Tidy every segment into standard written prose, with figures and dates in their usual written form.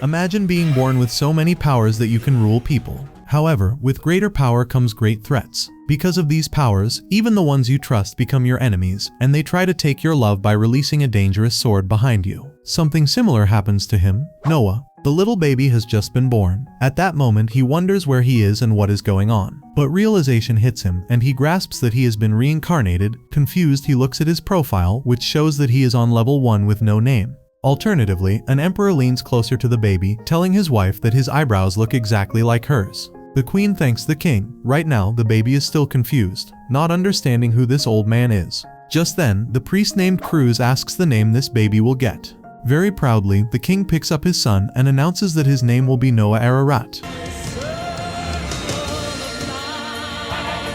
Imagine being born with so many powers that you can rule people. However, with greater power comes great threats. Because of these powers, even the ones you trust become your enemies, and they try to take your love by releasing a dangerous sword behind you. Something similar happens to him, Noah. The little baby has just been born. At that moment, he wonders where he is and what is going on. But realization hits him, and he grasps that he has been reincarnated. Confused, he looks at his profile, which shows that he is on level 1 with no name. Alternatively, an emperor leans closer to the baby, telling his wife that his eyebrows look exactly like hers. The queen thanks the king. Right now, the baby is still confused, not understanding who this old man is. Just then, the priest named Cruz asks the name this baby will get. Very proudly, the king picks up his son and announces that his name will be Noah Ararat,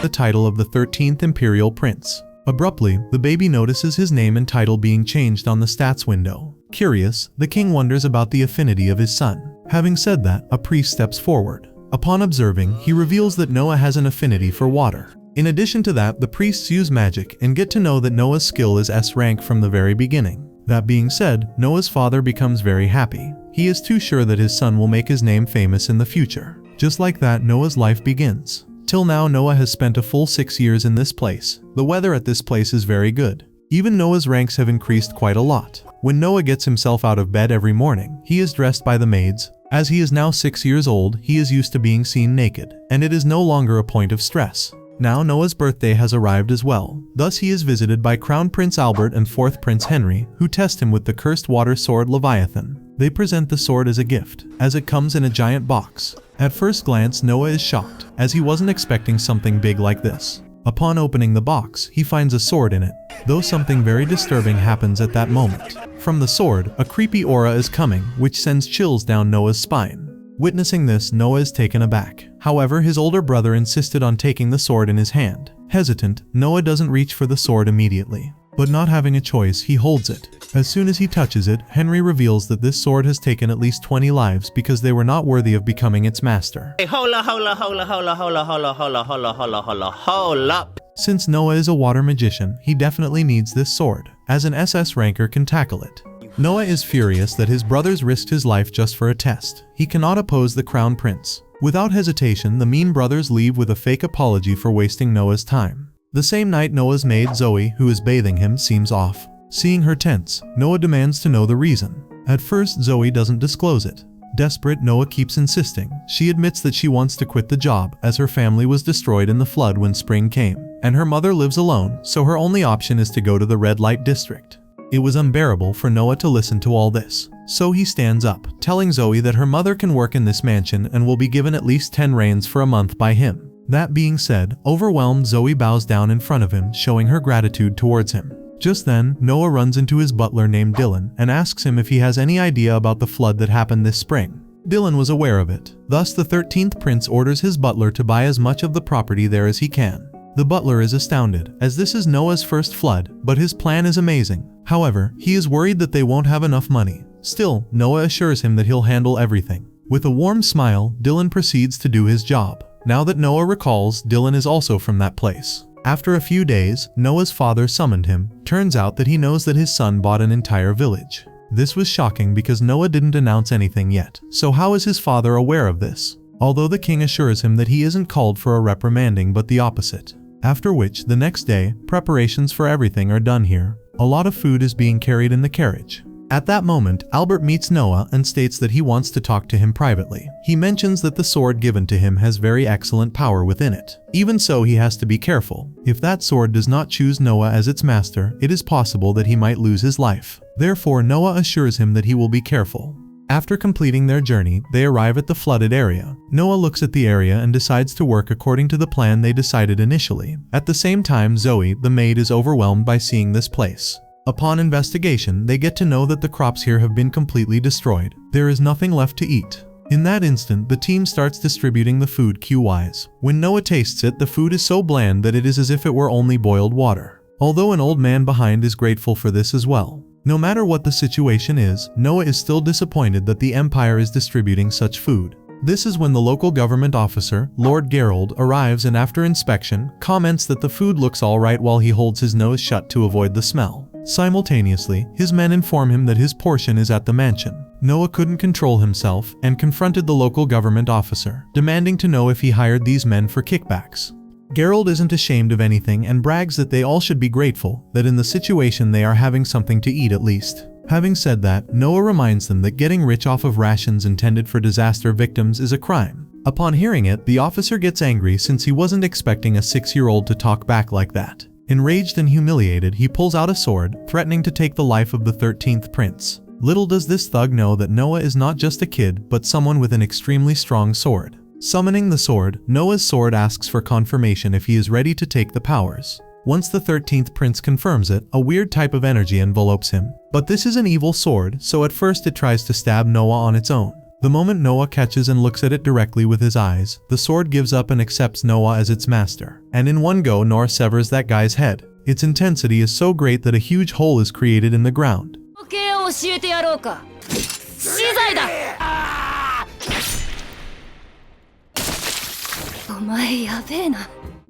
the title of the 13th Imperial Prince. Abruptly, the baby notices his name and title being changed on the stats window. Curious, the king wonders about the affinity of his son. Having said that, a priest steps forward. Upon observing, he reveals that Noah has an affinity for water. In addition to that, the priests use magic and get to know that Noah's skill is S rank from the very beginning. That being said, Noah's father becomes very happy. He is too sure that his son will make his name famous in the future. Just like that, Noah's life begins. Till now, Noah has spent a full 6 years in this place. The weather at this place is very good. Even Noah's ranks have increased quite a lot. When Noah gets himself out of bed every morning, he is dressed by the maids. As he is now 6 years old, he is used to being seen naked, and it is no longer a point of stress. Now Noah's birthday has arrived as well. Thus he is visited by Crown Prince Albert and 4th Prince Henry, who test him with the cursed water sword Leviathan. They present the sword as a gift, as it comes in a giant box. At first glance, Noah is shocked, as he wasn't expecting something big like this. Upon opening the box, he finds a sword in it, though something very disturbing happens at that moment. From the sword, a creepy aura is coming, which sends chills down Noah's spine. Witnessing this, Noah is taken aback. However, his older brother insisted on taking the sword in his hand. Hesitant, Noah doesn't reach for the sword immediately. But not having a choice, he holds it. As soon as he touches it, Henry reveals that this sword has taken at least 20 lives because they were not worthy of becoming its master. Hey, hold up. Since Noah is a water magician, he definitely needs this sword, as an SS ranker can tackle it. Noah is furious that his brothers risked his life just for a test. He cannot oppose the Crown Prince. Without hesitation, the mean brothers leave with a fake apology for wasting Noah's time. The same night, Noah's maid Zoe, who is bathing him, seems off. Seeing her tense, Noah demands to know the reason. At first, Zoe doesn't disclose it. Desperate, Noah keeps insisting. She admits that she wants to quit the job, as her family was destroyed in the flood when spring came, and her mother lives alone, so her only option is to go to the red light district. It was unbearable for Noah to listen to all this, so he stands up, telling Zoe that her mother can work in this mansion and will be given at least 10 reins for a month by him. That being said, overwhelmed, Zoe bows down in front of him, showing her gratitude towards him. Just then, Noah runs into his butler named Dylan and asks him if he has any idea about the flood that happened this spring. Dylan was aware of it. Thus, the 13th Prince orders his butler to buy as much of the property there as he can. The butler is astounded, as this is Noah's first flood, but his plan is amazing. However, he is worried that they won't have enough money. Still, Noah assures him that he'll handle everything. With a warm smile, Dylan proceeds to do his job. Now that Noah recalls, Dylan is also from that place. After a few days, Noah's father summoned him. Turns out that he knows that his son bought an entire village. This was shocking because Noah didn't announce anything yet. So how is his father aware of this? Although the king assures him that he isn't called for a reprimanding but the opposite. After which, the next day, preparations for everything are done here. A lot of food is being carried in the carriage. At that moment, Albert meets Noah and states that he wants to talk to him privately. He mentions that the sword given to him has very excellent power within it. Even so, he has to be careful. If that sword does not choose Noah as its master, it is possible that he might lose his life. Therefore, Noah assures him that he will be careful. After completing their journey, they arrive at the flooded area. Noah looks at the area and decides to work according to the plan they decided initially. At the same time, Zoe, the maid, is overwhelmed by seeing this place. Upon investigation, they get to know that the crops here have been completely destroyed. There is nothing left to eat. In that instant, the team starts distributing the food queue-wise. When Noah tastes it, the food is so bland that it is as if it were only boiled water. Although an old man behind is grateful for this as well. No matter what the situation is, Noah is still disappointed that the Empire is distributing such food. This is when the local government officer, Lord Gerald, arrives and after inspection, comments that the food looks alright while he holds his nose shut to avoid the smell. Simultaneously, his men inform him that his portion is at the mansion. Noah couldn't control himself and confronted the local government officer, demanding to know if he hired these men for kickbacks. Geralt isn't ashamed of anything and brags that they all should be grateful that in the situation they are having something to eat at least. Having said that, Noah reminds them that getting rich off of rations intended for disaster victims is a crime. Upon hearing it, the officer gets angry since he wasn't expecting a 6-year-old to talk back like that. Enraged and humiliated, he pulls out a sword, threatening to take the life of the 13th Prince. Little does this thug know that Noah is not just a kid, but someone with an extremely strong sword. Summoning the sword, Noah's sword asks for confirmation if he is ready to take the powers. Once the 13th Prince confirms it, a weird type of energy envelopes him. But this is an evil sword, so at first it tries to stab Noah on its own. The moment Noah catches and looks at it directly with his eyes, the sword gives up and accepts Noah as its master. And in one go, Noah severs that guy's head. Its intensity is so great that a huge hole is created in the ground.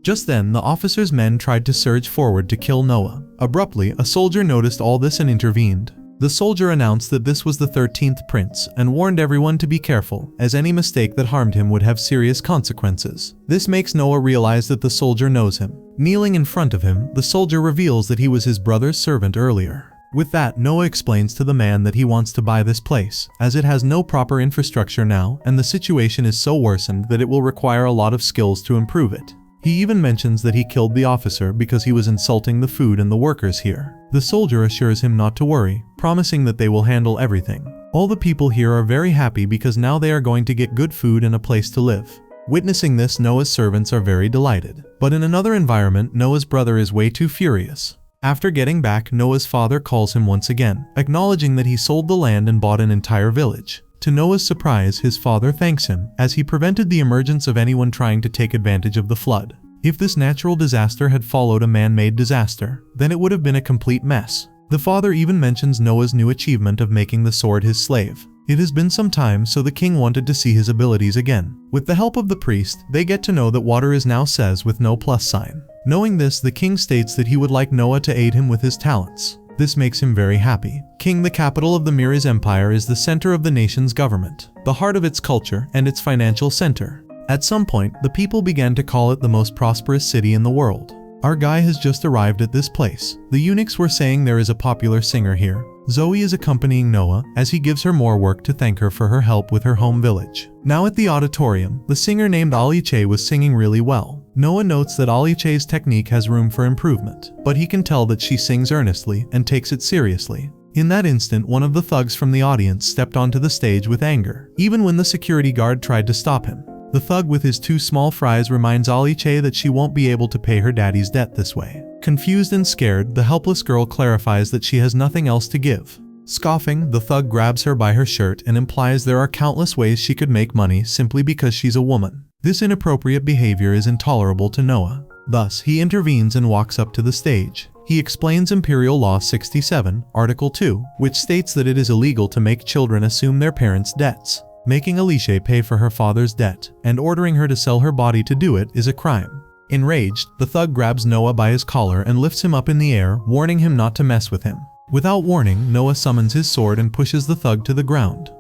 Just then, the officer's men tried to surge forward to kill Noah. Abruptly, a soldier noticed all this and intervened. The soldier announced that this was the 13th Prince and warned everyone to be careful, as any mistake that harmed him would have serious consequences. This makes Noah realize that the soldier knows him. Kneeling in front of him, the soldier reveals that he was his brother's servant earlier. With that, Noah explains to the man that he wants to buy this place, as it has no proper infrastructure now and the situation is so worsened that it will require a lot of skills to improve it. He even mentions that he killed the officer because he was insulting the food and the workers here. The soldier assures him not to worry, promising that they will handle everything. All the people here are very happy because now they are going to get good food and a place to live. Witnessing this, Noah's servants are very delighted. But in another environment, Noah's brother is way too furious. After getting back, Noah's father calls him once again, acknowledging that he sold the land and bought an entire village. To Noah's surprise, his father thanks him, as he prevented the emergence of anyone trying to take advantage of the flood. If this natural disaster had followed a man-made disaster, then it would have been a complete mess. The father even mentions Noah's new achievement of making the sword his slave. It has been some time, so the king wanted to see his abilities again. With the help of the priest, they get to know that water is now says with no plus sign. Knowing this, the king states that he would like Noah to aid him with his talents. This makes him very happy. King, the capital of the Mirrors Empire, is the center of the nation's government, the heart of its culture, and its financial center. At some point, the people began to call it the most prosperous city in the world. Our guy has just arrived at this place. The eunuchs were saying there is a popular singer here. Zoe is accompanying Noah as he gives her more work to thank her for her help with her home village. Now at the auditorium, the singer named Alice was singing really well. Noah notes that Alice's technique has room for improvement, but he can tell that she sings earnestly and takes it seriously. In that instant, one of the thugs from the audience stepped onto the stage with anger, even when the security guard tried to stop him. The thug with his 2 small fries reminds Alice that she won't be able to pay her daddy's debt this way. Confused and scared, the helpless girl clarifies that she has nothing else to give. Scoffing, the thug grabs her by her shirt and implies there are countless ways she could make money simply because she's a woman. This inappropriate behavior is intolerable to Noah. Thus, he intervenes and walks up to the stage. He explains Imperial Law 67, Article 2, which states that it is illegal to make children assume their parents' debts. Making Alice pay for her father's debt and ordering her to sell her body to do it is a crime. Enraged, the thug grabs Noah by his collar and lifts him up in the air, warning him not to mess with him. Without warning, Noah summons his sword and pushes the thug to the ground.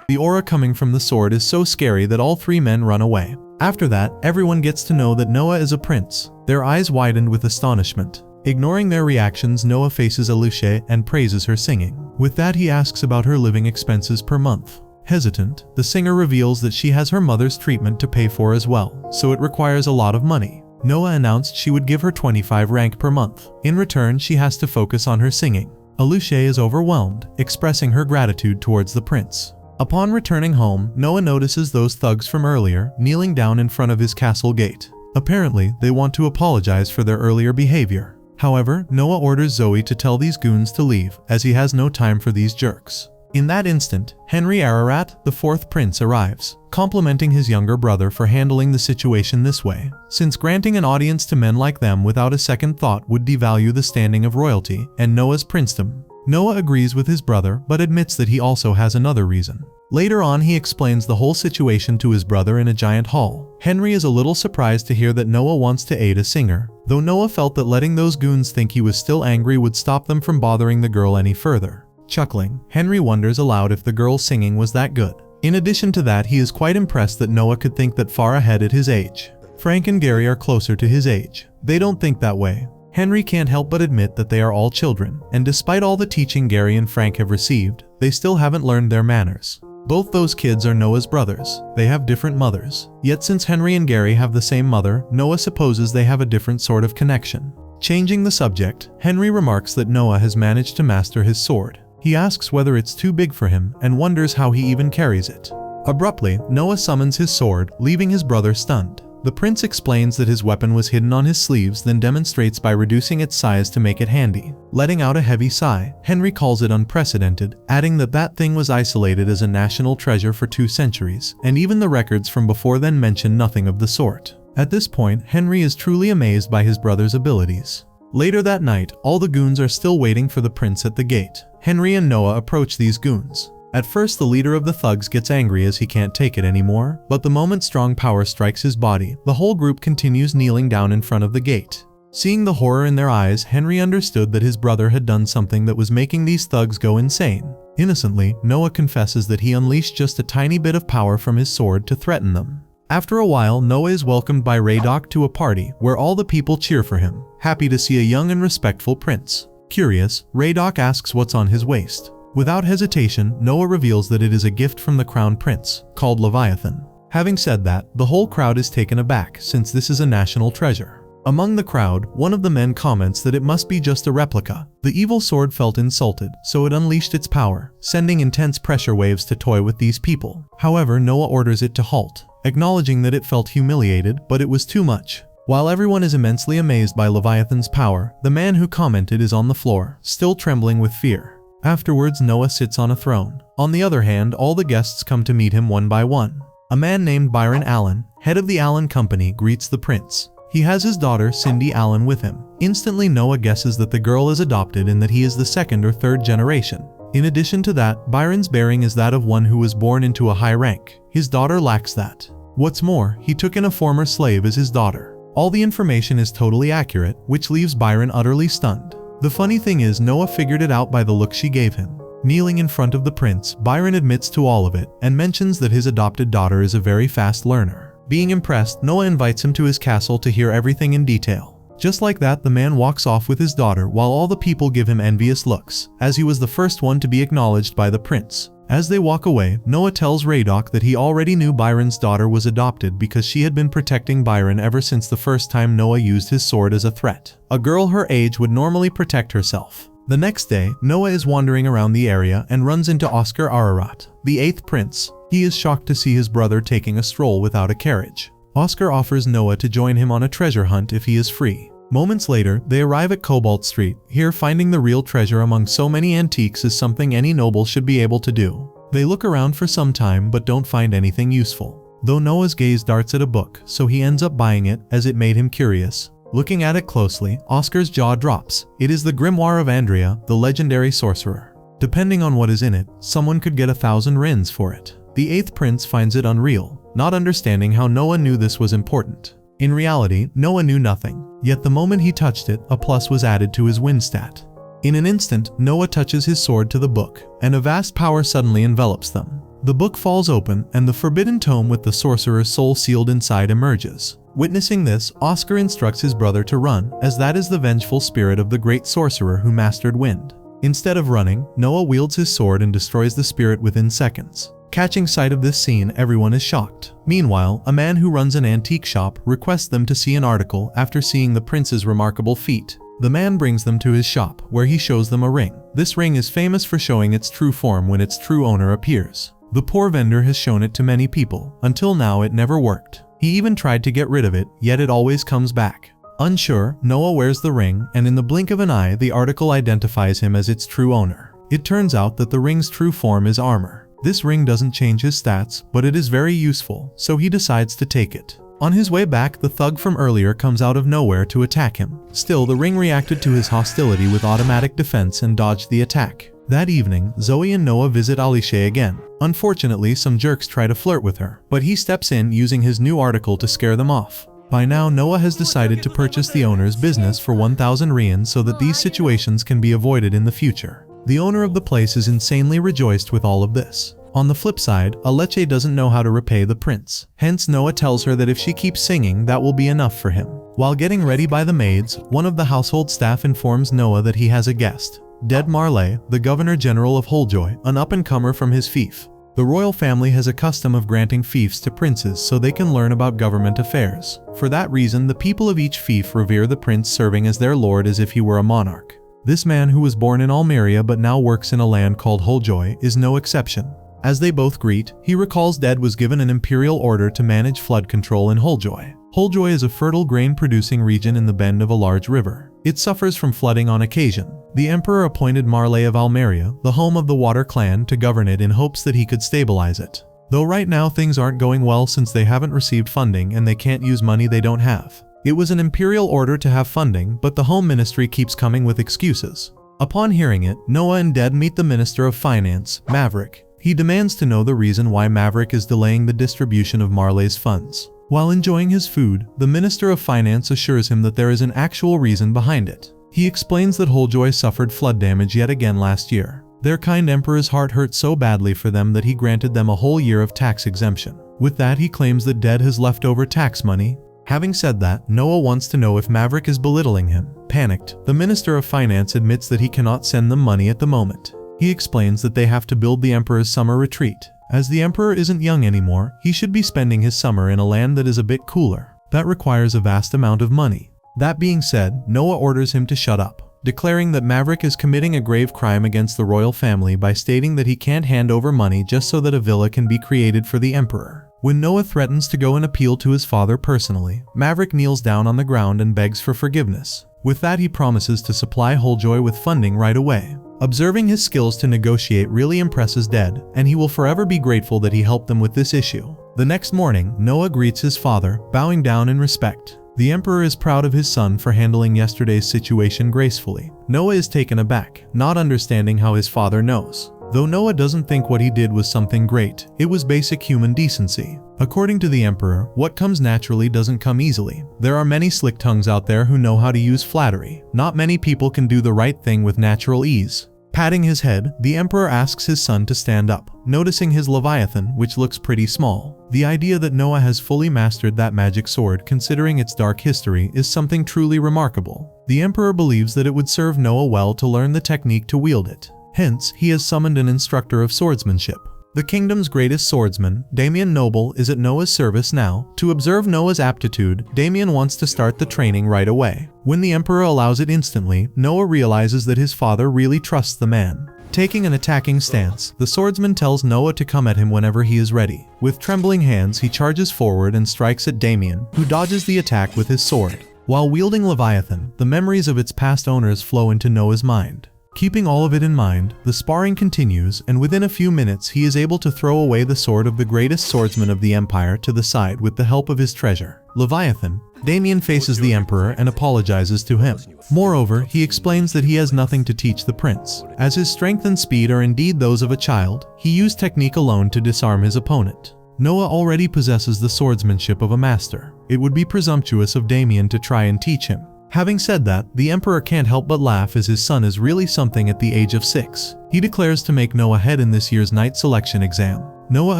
The aura coming from the sword is so scary that all 3 men run away. After that, everyone gets to know that Noah is a prince. Their eyes widened with astonishment. Ignoring their reactions, Noah faces Alice and praises her singing. With that, he asks about her living expenses per month. Hesitant, the singer reveals that she has her mother's treatment to pay for as well, so it requires a lot of money. Noah announced she would give her 25 rank per month. In return, she has to focus on her singing. Alice is overwhelmed, expressing her gratitude towards the prince. Upon returning home, Noah notices those thugs from earlier kneeling down in front of his castle gate. Apparently, they want to apologize for their earlier behavior. However, Noah orders Zoe to tell these goons to leave, as he has no time for these jerks. In that instant, Henry Ararat, the 4th prince, arrives, complimenting his younger brother for handling the situation this way, since granting an audience to men like them without a second thought would devalue the standing of royalty and Noah's princedom. Noah agrees with his brother, but admits that he also has another reason. Later on, he explains the whole situation to his brother in a giant hall. Henry is a little surprised to hear that Noah wants to aid a singer, though Noah felt that letting those goons think he was still angry would stop them from bothering the girl any further. Chuckling, Henry wonders aloud if the girl's singing was that good. In addition to that, he is quite impressed that Noah could think that far ahead at his age. Frank and Gary are closer to his age. They don't think that way. Henry can't help but admit that they are all children, and despite all the teaching Gary and Frank have received, they still haven't learned their manners. Both those kids are Noah's brothers. They have different mothers. Yet since Henry and Gary have the same mother, Noah supposes they have a different sort of connection. Changing the subject, Henry remarks that Noah has managed to master his sword. He asks whether it's too big for him and wonders how he even carries it. Abruptly, Noah summons his sword, leaving his brother stunned. The prince explains that his weapon was hidden on his sleeves, then demonstrates by reducing its size to make it handy. Letting out a heavy sigh, Henry calls it unprecedented, adding that that thing was isolated as a national treasure for 2 centuries, and even the records from before then mention nothing of the sort. At this point, Henry is truly amazed by his brother's abilities. Later that night, all the goons are still waiting for the prince at the gate. Henry and Noah approach these goons. At first, the leader of the thugs gets angry as he can't take it anymore, but the moment strong power strikes his body, the whole group continues kneeling down in front of the gate. Seeing the horror in their eyes, Henry understood that his brother had done something that was making these thugs go insane. Innocently, Noah confesses that he unleashed just a tiny bit of power from his sword to threaten them. After a while, Noah is welcomed by Raydock to a party where all the people cheer for him, happy to see a young and respectful prince. Curious, Raydock asks what's on his waist. Without hesitation, Noah reveals that it is a gift from the Crown Prince, called Leviathan. Having said that, the whole crowd is taken aback since this is a national treasure. Among the crowd, one of the men comments that it must be just a replica. The evil sword felt insulted, so it unleashed its power, sending intense pressure waves to toy with these people. However, Noah orders it to halt, acknowledging that it felt humiliated, but it was too much. While everyone is immensely amazed by Leviathan's power, the man who commented is on the floor, still trembling with fear. Afterwards, Noah sits on a throne. On the other hand, all the guests come to meet him one by one. A man named Byron Allen, head of the Allen Company, greets the prince. He has his daughter, Cindy Allen, with him. Instantly, Noah guesses that the girl is adopted and that he is the 2nd or 3rd generation. In addition to that, Byron's bearing is that of one who was born into a high rank. His daughter lacks that. What's more, he took in a former slave as his daughter. All the information is totally accurate, which leaves Byron utterly stunned. The funny thing is, Noah figured it out by the look she gave him. Kneeling in front of the prince, Byron admits to all of it and mentions that his adopted daughter is a very fast learner. Being impressed, Noah invites him to his castle to hear everything in detail. Just like that, the man walks off with his daughter while all the people give him envious looks, as he was the first one to be acknowledged by the prince. As they walk away, Noah tells Raydock that he already knew Byron's daughter was adopted because she had been protecting Byron ever since the first time Noah used his sword as a threat. A girl her age would normally protect herself. The next day, Noah is wandering around the area and runs into Oscar Ararat, the 8th prince. He is shocked to see his brother taking a stroll without a carriage. Oscar offers Noah to join him on a treasure hunt if he is free. Moments later, they arrive at Cobalt Street. Here, finding the real treasure among so many antiques is something any noble should be able to do. They look around for some time but don't find anything useful. Though Noah's gaze darts at a book, so he ends up buying it as it made him curious. Looking at it closely, Oscar's jaw drops. It is the Grimoire of Andrea, the legendary sorcerer. Depending on what is in it, someone could get 1,000 rins for it. The 8th prince finds it unreal, not understanding how Noah knew this was important. In reality, Noah knew nothing, yet the moment he touched it, a plus was added to his win stat. In an instant, Noah touches his sword to the book, and a vast power suddenly envelops them. The book falls open, and the forbidden tome with the sorcerer's soul sealed inside emerges. Witnessing this, Oscar instructs his brother to run, as that is the vengeful spirit of the great sorcerer who mastered wind. Instead of running, Noah wields his sword and destroys the spirit within seconds. Catching sight of this scene, everyone is shocked. Meanwhile, a man who runs an antique shop requests them to see an article after seeing the prince's remarkable feat. The man brings them to his shop, where he shows them a ring. This ring is famous for showing its true form when its true owner appears. The poor vendor has shown it to many people. Until now, it never worked. He even tried to get rid of it, yet it always comes back. Unsure, Noah wears the ring, and in the blink of an eye, the article identifies him as its true owner. It turns out that the ring's true form is armor. This ring doesn't change his stats, but it is very useful, so he decides to take it. On his way back, the thug from earlier comes out of nowhere to attack him. Still, the ring reacted to his hostility with automatic defense and dodged the attack. That evening, Zoe and Noah visit Alicia again. Unfortunately, some jerks try to flirt with her, but he steps in using his new article to scare them off. By now, Noah has decided to purchase the owner's business for 1,000 Rian so that these situations can be avoided in the future. The owner of the place is insanely rejoiced with all of this. On the flip side, Aleche doesn't know how to repay the prince. Hence, Noah tells her that if she keeps singing, that will be enough for him. While getting ready by the maids, one of the household staff informs Noah that he has a guest. Dead Marley, the Governor General of Holjoy, an up-and-comer from his fief. The royal family has a custom of granting fiefs to princes so they can learn about government affairs. For that reason, the people of each fief revere the prince serving as their lord as if he were a monarch. This man, who was born in Almeria but now works in a land called Holjoy, is no exception. As they both greet, he recalls Dead was given an imperial order to manage flood control in Holjoy. Holjoy is a fertile grain-producing region in the bend of a large river. It suffers from flooding on occasion. The emperor appointed Marley of Almeria, the home of the Water clan, to govern it in hopes that he could stabilize it. Though right now things aren't going well since they haven't received funding and they can't use money they don't have. It was an imperial order to have funding, but the home ministry keeps coming with excuses. Upon hearing it, Noah and Dead meet the Minister of Finance, Maverick. He demands to know the reason why Maverick is delaying the distribution of Marley's funds. While enjoying his food, the Minister of Finance assures him that there is an actual reason behind it. He explains that Holjoy suffered flood damage yet again last year. Their kind emperor's heart hurt so badly for them that he granted them a whole year of tax exemption. With that, he claims that Dead has leftover tax money. Having said that, Noah wants to know if Maverick is belittling him. Panicked, the Minister of Finance admits that he cannot send them money at the moment. He explains that they have to build the emperor's summer retreat. As the emperor isn't young anymore, he should be spending his summer in a land that is a bit cooler. That requires a vast amount of money. That being said, Noah orders him to shut up, declaring that Maverick is committing a grave crime against the royal family by stating that he can't hand over money just so that a villa can be created for the emperor. When Noah threatens to go and appeal to his father personally, Maverick kneels down on the ground and begs for forgiveness. With that, he promises to supply Holjoy with funding right away. Observing his skills to negotiate really impresses Dead, and he will forever be grateful that he helped them with this issue. The next morning, Noah greets his father, bowing down in respect. The emperor is proud of his son for handling yesterday's situation gracefully. Noah is taken aback, not understanding how his father knows. Though Noah doesn't think what he did was something great, it was basic human decency. According to the emperor, what comes naturally doesn't come easily. There are many slick tongues out there who know how to use flattery. Not many people can do the right thing with natural ease. Patting his head, the emperor asks his son to stand up, noticing his Leviathan, which looks pretty small. The idea that Noah has fully mastered that magic sword, considering its dark history, is something truly remarkable. The emperor believes that it would serve Noah well to learn the technique to wield it. Hence, he has summoned an instructor of swordsmanship. The kingdom's greatest swordsman, Damien Noble, is at Noah's service now. To observe Noah's aptitude, Damien wants to start the training right away. When the emperor allows it instantly, Noah realizes that his father really trusts the man. Taking an attacking stance, the swordsman tells Noah to come at him whenever he is ready. With trembling hands, he charges forward and strikes at Damien, who dodges the attack with his sword. While wielding Leviathan, the memories of its past owners flow into Noah's mind. Keeping all of it in mind, the sparring continues, and within a few minutes he is able to throw away the sword of the greatest swordsman of the empire to the side with the help of his treasure, Leviathan. Damien faces the emperor and apologizes to him. Moreover, he explains that he has nothing to teach the prince. As his strength and speed are indeed those of a child, he used technique alone to disarm his opponent. Noah already possesses the swordsmanship of a master. It would be presumptuous of Damien to try and teach him. Having said that, the emperor can't help but laugh as his son is really something at the age of 6. He declares to make Noah head in this year's knight selection exam. Noah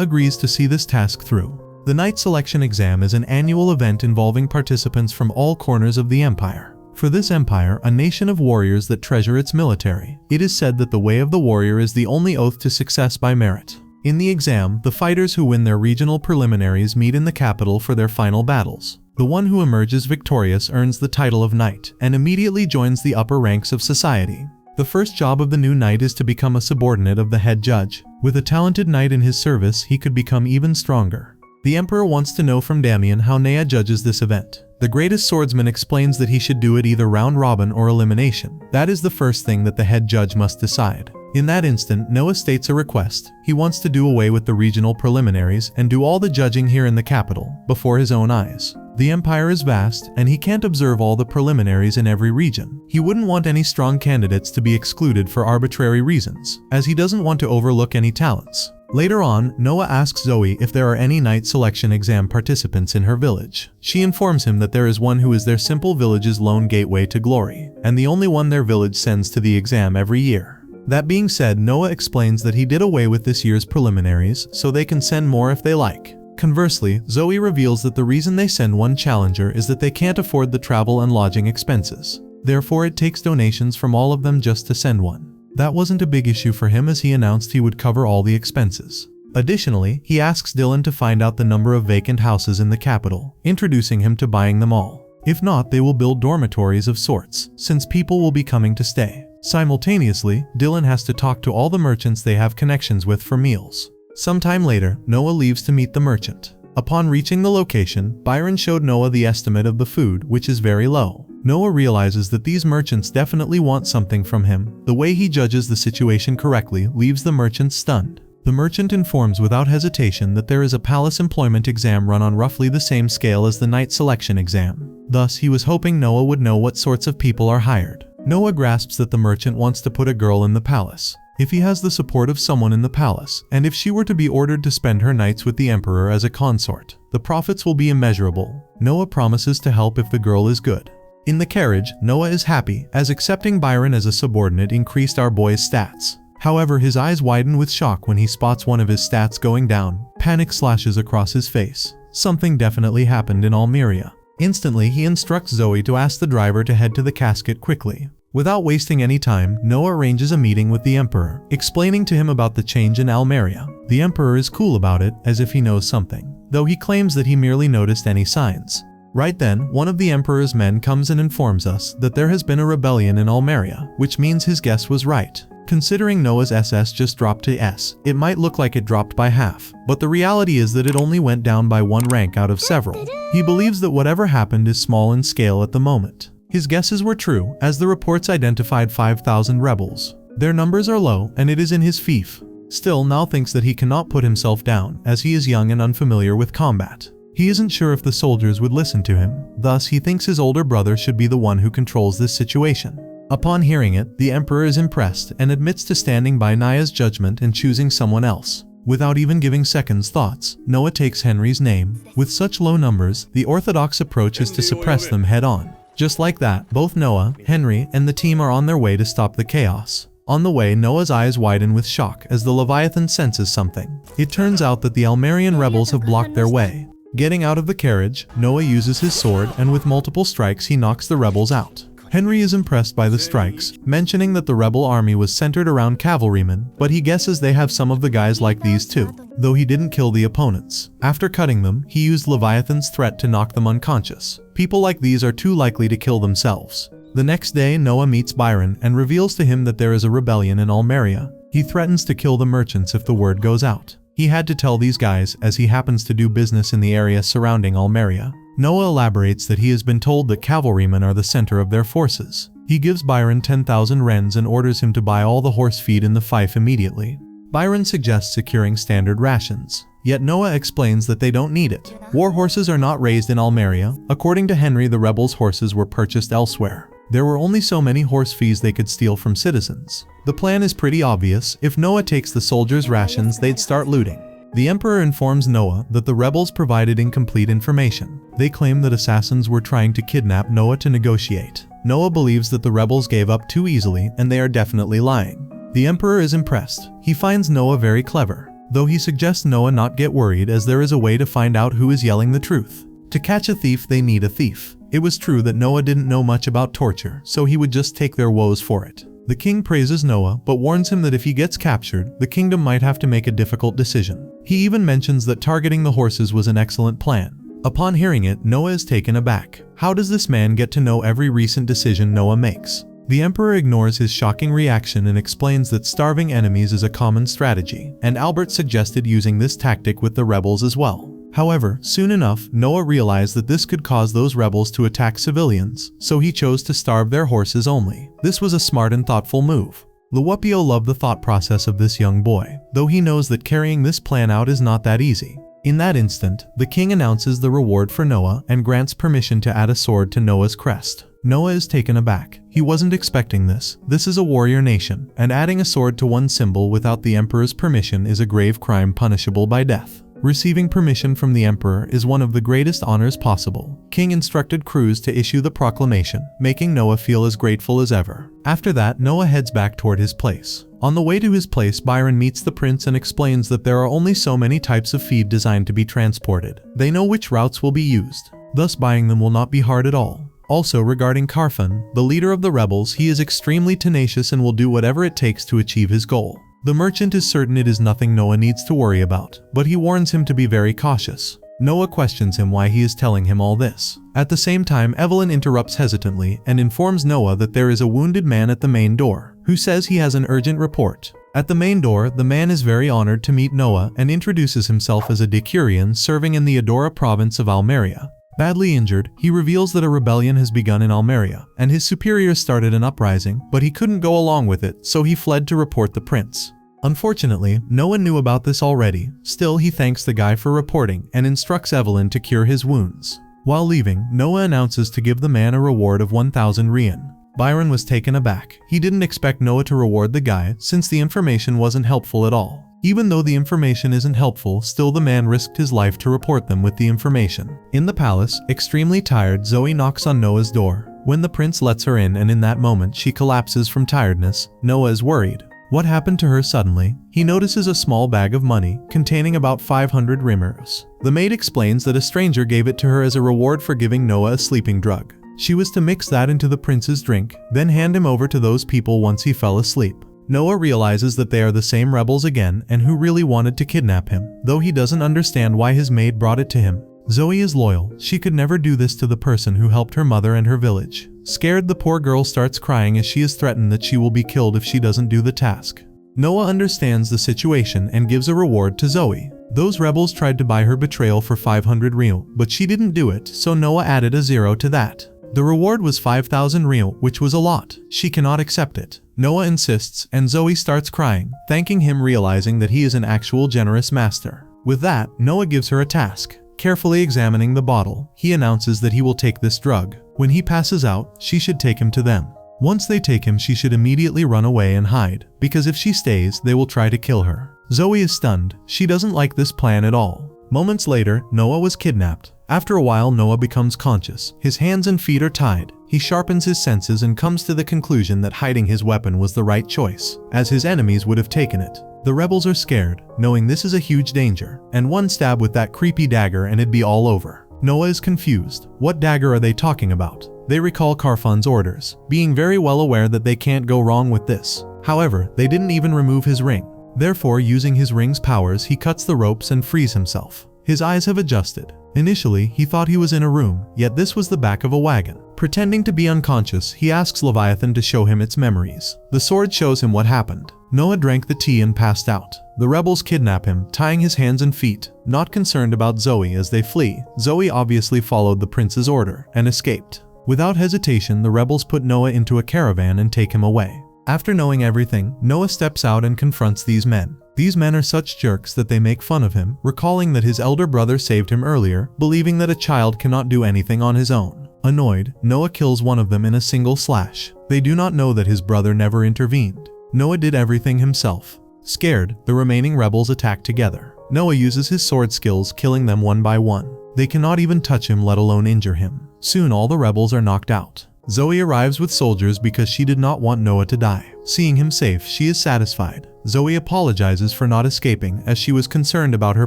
agrees to see this task through. The knight selection exam is an annual event involving participants from all corners of the empire. For this empire, a nation of warriors that treasure its military, it is said that the way of the warrior is the only oath to success by merit. In the exam, the fighters who win their regional preliminaries meet in the capital for their final battles. The one who emerges victorious earns the title of knight and immediately joins the upper ranks of society. The first job of the new knight is to become a subordinate of the head judge. With a talented knight in his service, he could become even stronger. The emperor wants to know from Damien how Nea judges this event. The greatest swordsman explains that he should do it either round robin or elimination. That is the first thing that the head judge must decide. In that instant, Noah states a request. He wants to do away with the regional preliminaries and do all the judging here in the capital, before his own eyes. The empire is vast, and he can't observe all the preliminaries in every region. He wouldn't want any strong candidates to be excluded for arbitrary reasons, as he doesn't want to overlook any talents. Later on, Noah asks Zoe if there are any night selection exam participants in her village. She informs him that there is one who is their simple village's lone gateway to glory, and the only one their village sends to the exam every year. That being said, Noah explains that he did away with this year's preliminaries, so they can send more if they like. Conversely, Zoe reveals that the reason they send one challenger is that they can't afford the travel and lodging expenses. Therefore, it takes donations from all of them just to send one. That wasn't a big issue for him, as he announced he would cover all the expenses. Additionally, he asks Dylan to find out the number of vacant houses in the capital, introducing him to buying them all. If not, they will build dormitories of sorts, since people will be coming to stay. Simultaneously, Dylan has to talk to all the merchants they have connections with for meals. Sometime later, Noah leaves to meet the merchant. Upon reaching the location, Byron showed Noah the estimate of the food, which is very low. Noah realizes that these merchants definitely want something from him. The way he judges the situation correctly leaves the merchant stunned. The merchant informs without hesitation that there is a palace employment exam run on roughly the same scale as the night selection exam. Thus, he was hoping Noah would know what sorts of people are hired. Noah grasps that the merchant wants to put a girl in the palace. If he has the support of someone in the palace, and if she were to be ordered to spend her nights with the emperor as a consort, the profits will be immeasurable. Noah promises to help if the girl is good. In the carriage, Noah is happy, as accepting Byron as a subordinate increased our boy's stats. However, his eyes widen with shock when he spots one of his stats going down. Panic slashes across his face. Something definitely happened in Almeria. Instantly, he instructs Zoe to ask the driver to head to the casket quickly. Without wasting any time, Noah arranges a meeting with the emperor, explaining to him about the change in Almeria. The emperor is cool about it, as if he knows something, though he claims that he merely noticed any signs. Right then, one of the emperor's men comes and informs us that there has been a rebellion in Almeria, which means his guess was right. Considering Noah's SS just dropped to S, it might look like it dropped by half, but the reality is that it only went down by one rank out of several. He believes that whatever happened is small in scale at the moment. His guesses were true, as the reports identified 5,000 rebels. Their numbers are low, and it is in his fief. Still, Now thinks that he cannot put himself down, as he is young and unfamiliar with combat. He isn't sure if the soldiers would listen to him, thus he thinks his older brother should be the one who controls this situation. Upon hearing it, the emperor is impressed and admits to standing by Naya's judgment and choosing someone else. Without even giving seconds thoughts, Noah takes Henry's name. With such low numbers, the orthodox approach is to suppress them head on. Just like that, both Noah, Henry, and the team are on their way to stop the chaos. On the way, Noah's eyes widen with shock as the Leviathan senses something. It turns out that the Almerian rebels have blocked their way. Getting out of the carriage, Noah uses his sword, and with multiple strikes he knocks the rebels out. Henry is impressed by the strikes, mentioning that the rebel army was centered around cavalrymen, but he guesses they have some of the guys like these too, though he didn't kill the opponents. After cutting them, he used Leviathan's threat to knock them unconscious. People like these are too likely to kill themselves. The next day, Noah meets Byron and reveals to him that there is a rebellion in Almeria. He threatens to kill the merchants if the word goes out. He had to tell these guys, as he happens to do business in the area surrounding Almeria. Noah elaborates that he has been told that cavalrymen are the center of their forces. He gives Byron 10,000 rens and orders him to buy all the horse feed in the fief immediately. Byron suggests securing standard rations, yet Noah explains that they don't need it. War horses are not raised in Almeria. According to Henry, the rebels' horses were purchased elsewhere. There were only so many horse fees they could steal from citizens. The plan is pretty obvious. If Noah takes the soldiers' rations, they'd start looting. The emperor informs Noah that the rebels provided incomplete information. They claim that assassins were trying to kidnap Noah to negotiate. Noah believes that the rebels gave up too easily, and they are definitely lying. The emperor is impressed. He finds Noah very clever, though he suggests Noah not get worried, as there is a way to find out who is yelling the truth. To catch a thief, they need a thief. It was true that Noah didn't know much about torture, so he would just take their woes for it. The king praises Noah, but warns him that if he gets captured, the kingdom might have to make a difficult decision. He even mentions that targeting the horses was an excellent plan. Upon hearing it, Noah is taken aback. How does this man get to know every recent decision Noah makes? The emperor ignores his shocking reaction and explains that starving enemies is a common strategy, and Albert suggested using this tactic with the rebels as well. However, soon enough, Noah realized that this could cause those rebels to attack civilians, so he chose to starve their horses only. This was a smart and thoughtful move. Luopio loved the thought process of this young boy, though he knows that carrying this plan out is not that easy. In that instant, the king announces the reward for Noah and grants permission to add a sword to Noah's crest. Noah is taken aback. He wasn't expecting this. This is a warrior nation, and adding a sword to one symbol without the emperor's permission is a grave crime punishable by death. Receiving permission from the emperor is one of the greatest honors possible. King instructed crews to issue the proclamation, making Noah feel as grateful as ever. After that, Noah heads back toward his place. On the way to his place, Byron meets the prince and explains that there are only so many types of feed designed to be transported. They know which routes will be used, thus buying them will not be hard at all. Also, regarding Carfan, the leader of the rebels, he is extremely tenacious and will do whatever it takes to achieve his goal. The merchant is certain it is nothing Noah needs to worry about, but he warns him to be very cautious. Noah questions him why he is telling him all this. At the same time, Evelyn interrupts hesitantly and informs Noah that there is a wounded man at the main door, who says he has an urgent report. At the main door, the man is very honored to meet Noah and introduces himself as a decurion serving in the Adora province of Almeria. Badly injured, he reveals that a rebellion has begun in Almeria, and his superiors started an uprising, but he couldn't go along with it, so he fled to report the prince. Unfortunately, no one knew about this already. Still, he thanks the guy for reporting and instructs Evelyn to cure his wounds. While leaving, Noah announces to give the man a reward of 1,000 rien. Byron was taken aback. He didn't expect Noah to reward the guy, since the information wasn't helpful at all. Even though the information isn't helpful, still the man risked his life to report them with the information. In the palace, extremely tired, Zoe knocks on Noah's door. When the prince lets her in, and in that moment she collapses from tiredness, Noah is worried. What happened to her suddenly? He notices a small bag of money, containing about 500 rimers. The maid explains that a stranger gave it to her as a reward for giving Noah a sleeping drug. She was to mix that into the prince's drink, then hand him over to those people once he fell asleep. Noah realizes that they are the same rebels again and who really wanted to kidnap him, though he doesn't understand why his maid brought it to him. Zoe is loyal. She could never do this to the person who helped her mother and her village. Scared, the poor girl starts crying as she is threatened that she will be killed if she doesn't do the task. Noah understands the situation and gives a reward to Zoe. Those rebels tried to buy her betrayal for 500 real, but she didn't do it, so Noah added a 0 to that. The reward was 5,000 real, which was a lot. She cannot accept it. Noah insists, and Zoe starts crying, thanking him, realizing that he is an actual generous master. With that, Noah gives her a task. Carefully examining the bottle, he announces that he will take this drug. When he passes out, she should take him to them. Once they take him, she should immediately run away and hide, because if she stays, they will try to kill her. Zoe is stunned. She doesn't like this plan at all. Moments later, Noah was kidnapped. After a while, Noah becomes conscious. His hands and feet are tied. He sharpens his senses and comes to the conclusion that hiding his weapon was the right choice, as his enemies would have taken it. The rebels are scared, knowing this is a huge danger, and one stab with that creepy dagger and it'd be all over. Noah is confused. What dagger are they talking about? They recall Carfan's orders, being very well aware that they can't go wrong with this. However, they didn't even remove his ring. Therefore, using his ring's powers, he cuts the ropes and frees himself. His eyes have adjusted. Initially, he thought he was in a room, yet this was the back of a wagon. Pretending to be unconscious, he asks Leviathan to show him its memories. The sword shows him what happened. Noah drank the tea and passed out. The rebels kidnap him, tying his hands and feet. Not concerned about Zoe as they flee, Zoe obviously followed the prince's order and escaped. Without hesitation, the rebels put Noah into a caravan and take him away. After knowing everything, Noah steps out and confronts these men. These men are such jerks that they make fun of him, recalling that his elder brother saved him earlier, believing that a child cannot do anything on his own. Annoyed, Noah kills one of them in a single slash. They do not know that his brother never intervened. Noah did everything himself. Scared, the remaining rebels attack together. Noah uses his sword skills, killing them one by one. They cannot even touch him, let alone injure him. Soon all the rebels are knocked out. Zoe arrives with soldiers because she did not want Noah to die. Seeing him safe, she is satisfied. Zoe apologizes for not escaping as she was concerned about her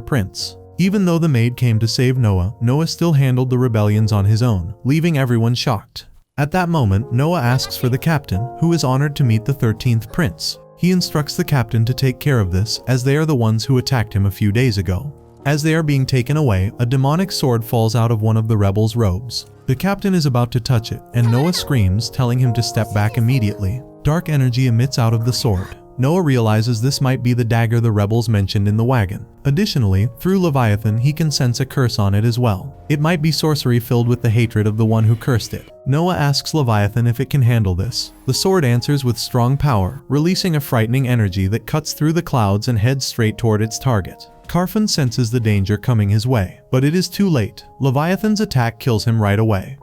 prince. Even though the maid came to save Noah, Noah still handled the rebellions on his own, leaving everyone shocked. At that moment, Noah asks for the captain, who is honored to meet the 13th Prince. He instructs the captain to take care of this, as they are the ones who attacked him a few days ago. As they are being taken away, a demonic sword falls out of one of the rebels' robes. The captain is about to touch it, and Noah screams, telling him to step back immediately. Dark energy emits out of the sword. Noah realizes this might be the dagger the rebels mentioned in the wagon. Additionally, through Leviathan he can sense a curse on it as well. It might be sorcery filled with the hatred of the one who cursed it. Noah asks Leviathan if it can handle this. The sword answers with strong power, releasing a frightening energy that cuts through the clouds and heads straight toward its target. Carfin senses the danger coming his way, but it is too late. Leviathan's attack kills him right away.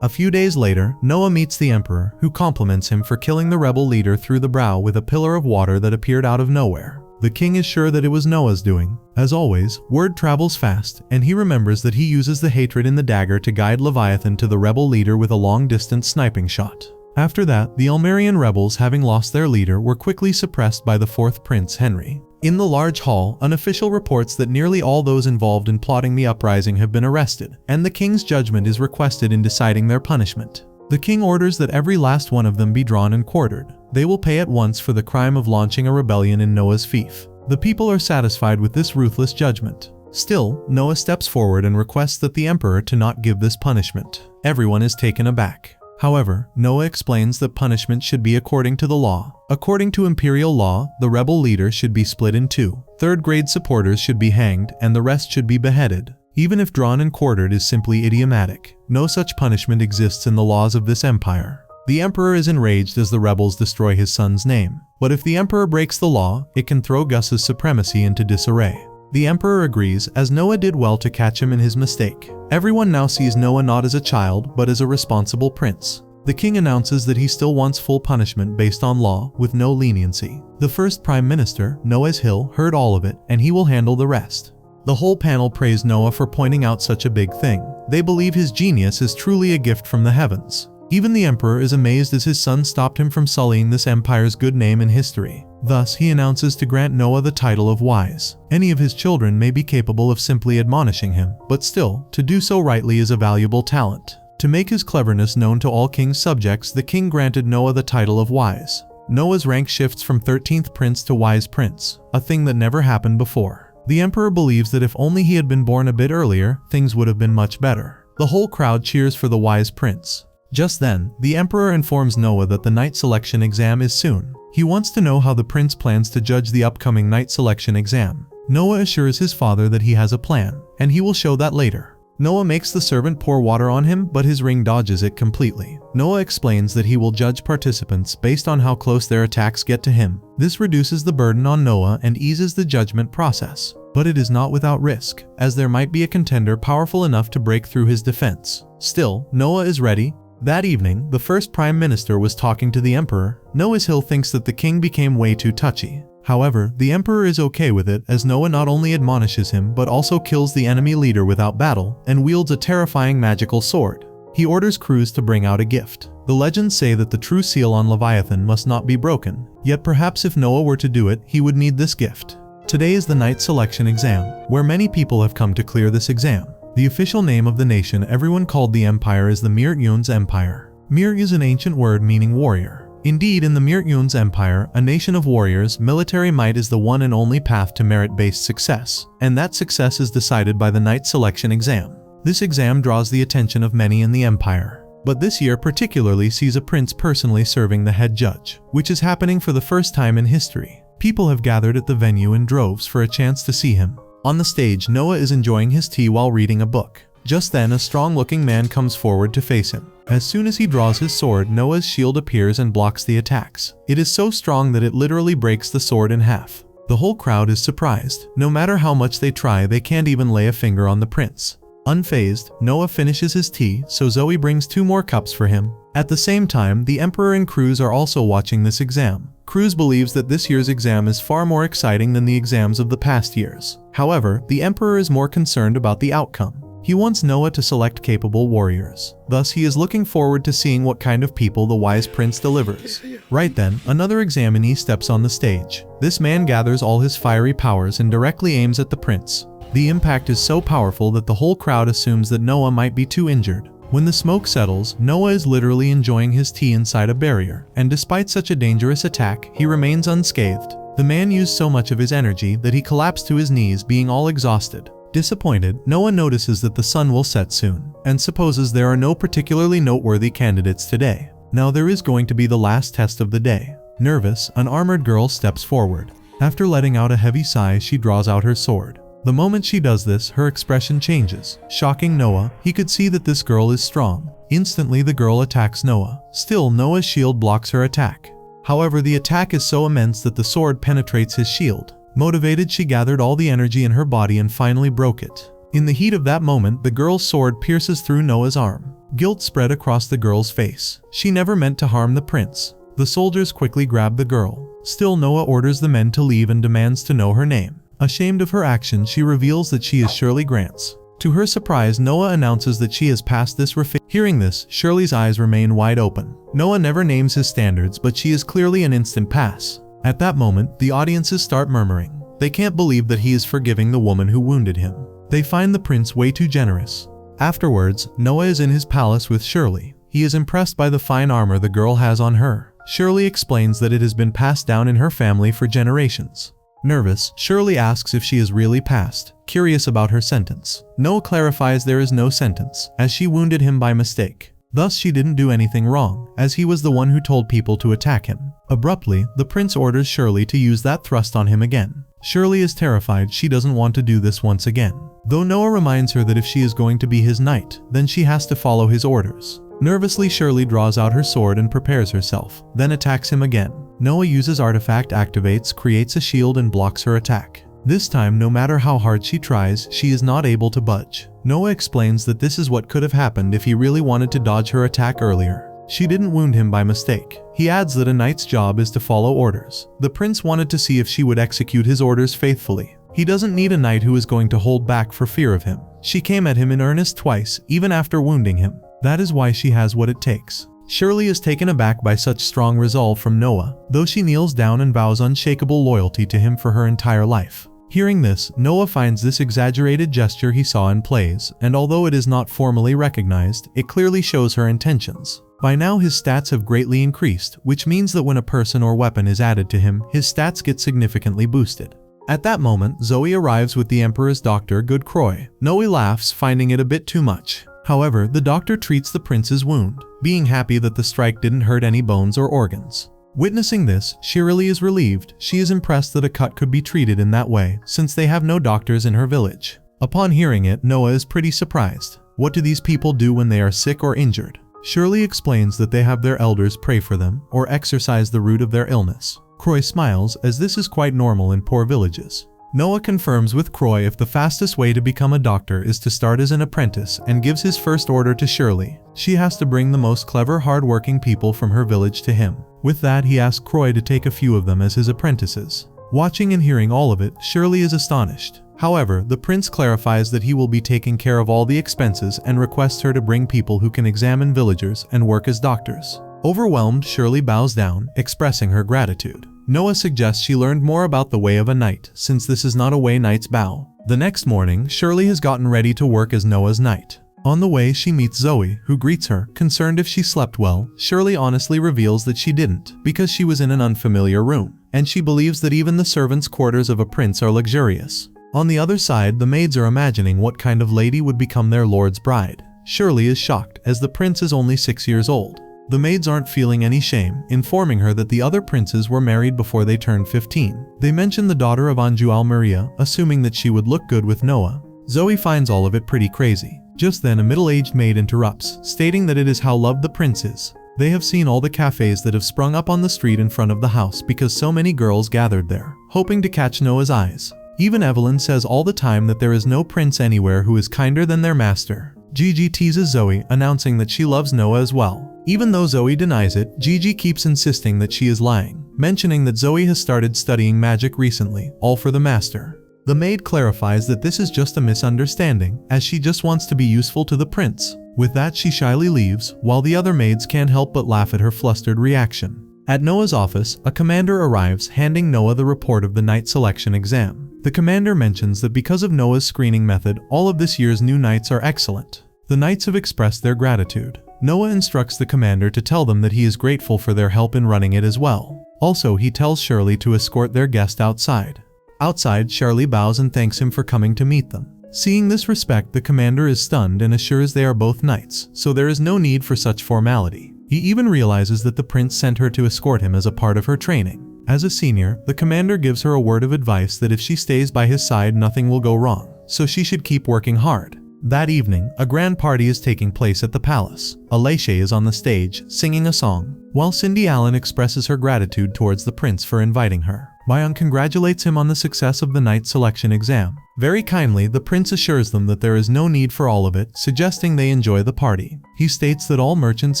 A few days later, Noah meets the Emperor, who compliments him for killing the rebel leader through the brow with a pillar of water that appeared out of nowhere. The king is sure that it was Noah's doing. As always, word travels fast, and he remembers that he uses the hatred in the dagger to guide Leviathan to the rebel leader with a long-distance sniping shot. After that, the Elmerian rebels, having lost their leader, were quickly suppressed by the fourth prince, Henry. In the large hall, an official reports that nearly all those involved in plotting the uprising have been arrested, and the king's judgment is requested in deciding their punishment. The king orders that every last one of them be drawn and quartered. They will pay at once for the crime of launching a rebellion in Noah's fief. The people are satisfied with this ruthless judgment. Still, Noah steps forward and requests that the emperor to not give this punishment. Everyone is taken aback. However, Noah explains that punishment should be according to the law. According to imperial law, the rebel leader should be split in two. Third-grade supporters should be hanged, and the rest should be beheaded. Even if drawn and quartered is simply idiomatic, no such punishment exists in the laws of this empire. The emperor is enraged as the rebels destroy his son's name. But if the emperor breaks the law, it can throw Gus's supremacy into disarray. The emperor agrees, as Noah did well to catch him in his mistake. Everyone now sees Noah not as a child, but as a responsible prince. The king announces that he still wants full punishment based on law, with no leniency. The first prime minister, Noah's Hill, heard all of it, and he will handle the rest. The whole panel praised Noah for pointing out such a big thing. They believe his genius is truly a gift from the heavens. Even the emperor is amazed as his son stopped him from sullying this empire's good name in history. Thus, he announces to grant Noah the title of wise. Any of his children may be capable of simply admonishing him, but still, to do so rightly is a valuable talent. To make his cleverness known to all king's subjects, the king granted Noah the title of wise. Noah's rank shifts from 13th Prince to Wise Prince, a thing that never happened before. The emperor believes that if only he had been born a bit earlier, things would have been much better. The whole crowd cheers for the Wise Prince. Just then, the emperor informs Noah that the knight selection exam is soon. He wants to know how the prince plans to judge the upcoming knight selection exam. Noah assures his father that he has a plan, and he will show that later. Noah makes the servant pour water on him, but his ring dodges it completely. Noah explains that he will judge participants based on how close their attacks get to him. This reduces the burden on Noah and eases the judgment process. But it is not without risk, as there might be a contender powerful enough to break through his defense. Still, Noah is ready. That evening, the first prime minister was talking to the emperor. Noah's Hill thinks that the king became way too touchy. However, the emperor is okay with it, as Noah not only admonishes him but also kills the enemy leader without battle and wields a terrifying magical sword. He orders crews to bring out a gift. The legends say that the true seal on Leviathan must not be broken, yet perhaps if Noah were to do it, he would need this gift. Today is the knight selection exam, where many people have come to clear this exam. The official name of the nation everyone called the empire is the Mir'Yun's Empire. Mir is an ancient word meaning warrior. Indeed, in the Mir'Yun's Empire, a nation of warriors, military might is the one and only path to merit-based success, and that success is decided by the knight selection exam. This exam draws the attention of many in the empire, but this year particularly sees a prince personally serving the head judge, which is happening for the first time in history. People have gathered at the venue in droves for a chance to see him. On the stage, Noah is enjoying his tea while reading a book. Just then, a strong-looking man comes forward to face him. As soon as he draws his sword, Noah's shield appears and blocks the attacks. It is so strong that it literally breaks the sword in half. The whole crowd is surprised. No matter how much they try, they can't even lay a finger on the prince. Unfazed, Noah finishes his tea, so Zoe brings 2 more cups for him. At the same time, the emperor and Cruz are also watching this exam. Cruz believes that this year's exam is far more exciting than the exams of the past years. However, the emperor is more concerned about the outcome. He wants Noah to select capable warriors. Thus, he is looking forward to seeing what kind of people the wise prince delivers. Right then, another examinee steps on the stage. This man gathers all his fiery powers and directly aims at the prince. The impact is so powerful that the whole crowd assumes that Noah might be too injured. When the smoke settles, Noah is literally enjoying his tea inside a barrier, and despite such a dangerous attack, he remains unscathed. The man used so much of his energy that he collapsed to his knees, being all exhausted. Disappointed, Noah notices that the sun will set soon, and supposes there are no particularly noteworthy candidates today. Now there is going to be the last test of the day. Nervous, an armored girl steps forward. After letting out a heavy sigh, she draws out her sword. The moment she does this, her expression changes. Shocking Noah, he could see that this girl is strong. Instantly the girl attacks Noah. Still, Noah's shield blocks her attack. However, the attack is so immense that the sword penetrates his shield. Motivated, she gathered all the energy in her body and finally broke it. In the heat of that moment, the girl's sword pierces through Noah's arm. Guilt spread across the girl's face. She never meant to harm the prince. The soldiers quickly grab the girl. Still, Noah orders the men to leave and demands to know her name. Ashamed of her actions, she reveals that she is Shirley Grants. To her surprise, Noah announces that she has passed this Hearing this, Shirley's eyes remain wide open. Noah never names his standards, but she is clearly an instant pass. At that moment, the audiences start murmuring. They can't believe that he is forgiving the woman who wounded him. They find the prince way too generous. Afterwards, Noah is in his palace with Shirley. He is impressed by the fine armor the girl has on her. Shirley explains that it has been passed down in her family for generations. Nervous, Shirley asks if she is really passed, curious about her sentence. Noah clarifies there is no sentence, as she wounded him by mistake. Thus she didn't do anything wrong, as he was the one who told people to attack him. Abruptly, the prince orders Shirley to use that thrust on him again. Shirley is terrified. She doesn't want to do this once again. Though Noah reminds her that if she is going to be his knight, then she has to follow his orders. Nervously, Shirley draws out her sword and prepares herself, then attacks him again. Noah uses artifact, activates, creates a shield and blocks her attack. This time, no matter how hard she tries, she is not able to budge. Noah explains that this is what could have happened if he really wanted to dodge her attack earlier. She didn't wound him by mistake. He adds that a knight's job is to follow orders. The prince wanted to see if she would execute his orders faithfully. He doesn't need a knight who is going to hold back for fear of him. She came at him in earnest twice, even after wounding him. That is why she has what it takes. Shirley is taken aback by such strong resolve from Noah, though she kneels down and vows unshakable loyalty to him for her entire life. Hearing this, Noah finds this exaggerated gesture he saw in plays, and although it is not formally recognized, it clearly shows her intentions. By now his stats have greatly increased, which means that when a person or weapon is added to him, his stats get significantly boosted. At that moment, Zoe arrives with the Emperor's doctor, Good Croy. Noah laughs, finding it a bit too much. However, the doctor treats the prince's wound, being happy that the strike didn't hurt any bones or organs. Witnessing this, Shirley is relieved. She is impressed that a cut could be treated in that way, since they have no doctors in her village. Upon hearing it, Noah is pretty surprised. What do these people do when they are sick or injured? Shirley explains that they have their elders pray for them, or exorcise the root of their illness. Croy smiles, as this is quite normal in poor villages. Noah confirms with Croy if the fastest way to become a doctor is to start as an apprentice, and gives his first order to Shirley. She has to bring the most clever, hard-working people from her village to him. With that, he asks Croy to take a few of them as his apprentices. Watching and hearing all of it, Shirley is astonished. However, the prince clarifies that he will be taking care of all the expenses and requests her to bring people who can examine villagers and work as doctors. Overwhelmed, Shirley bows down, expressing her gratitude. Noah suggests she learned more about the way of a knight, since this is not a way knights bow. The next morning, Shirley has gotten ready to work as Noah's knight. On the way, she meets Zoe, who greets her, concerned if she slept well. Shirley honestly reveals that she didn't, because she was in an unfamiliar room, and she believes that even the servants' quarters of a prince are luxurious. On the other side, the maids are imagining what kind of lady would become their lord's bride. Shirley is shocked, as the prince is only 6 years old. The maids aren't feeling any shame, informing her that the other princes were married before they turned 15. They mention the daughter of Anjou Almeria, assuming that she would look good with Noah. Zoe finds all of it pretty crazy. Just then, a middle-aged maid interrupts, stating that it is how loved the prince is. They have seen all the cafes that have sprung up on the street in front of the house because so many girls gathered there, hoping to catch Noah's eyes. Even Evelyn says all the time that there is no prince anywhere who is kinder than their master. Gigi teases Zoe, announcing that she loves Noah as well. Even though Zoe denies it, Gigi keeps insisting that she is lying, mentioning that Zoe has started studying magic recently, all for the master. The maid clarifies that this is just a misunderstanding, as she just wants to be useful to the prince. With that, she shyly leaves, while the other maids can't help but laugh at her flustered reaction. At Noah's office, a commander arrives, handing Noah the report of the knight selection exam. The commander mentions that because of Noah's screening method, all of this year's new knights are excellent. The knights have expressed their gratitude. Noah instructs the commander to tell them that he is grateful for their help in running it as well. Also, he tells Shirley to escort their guest outside. Outside, Shirley bows and thanks him for coming to meet them. Seeing this respect, the commander is stunned and assures they are both knights, so there is no need for such formality. He even realizes that the prince sent her to escort him as a part of her training. As a senior, the commander gives her a word of advice that if she stays by his side nothing will go wrong, so she should keep working hard. That evening, a grand party is taking place at the palace. Alicia is on the stage, singing a song, while Cindy Allen expresses her gratitude towards the prince for inviting her. Bayan congratulates him on the success of the night selection exam. Very kindly, the prince assures them that there is no need for all of it, suggesting they enjoy the party. He states that all merchants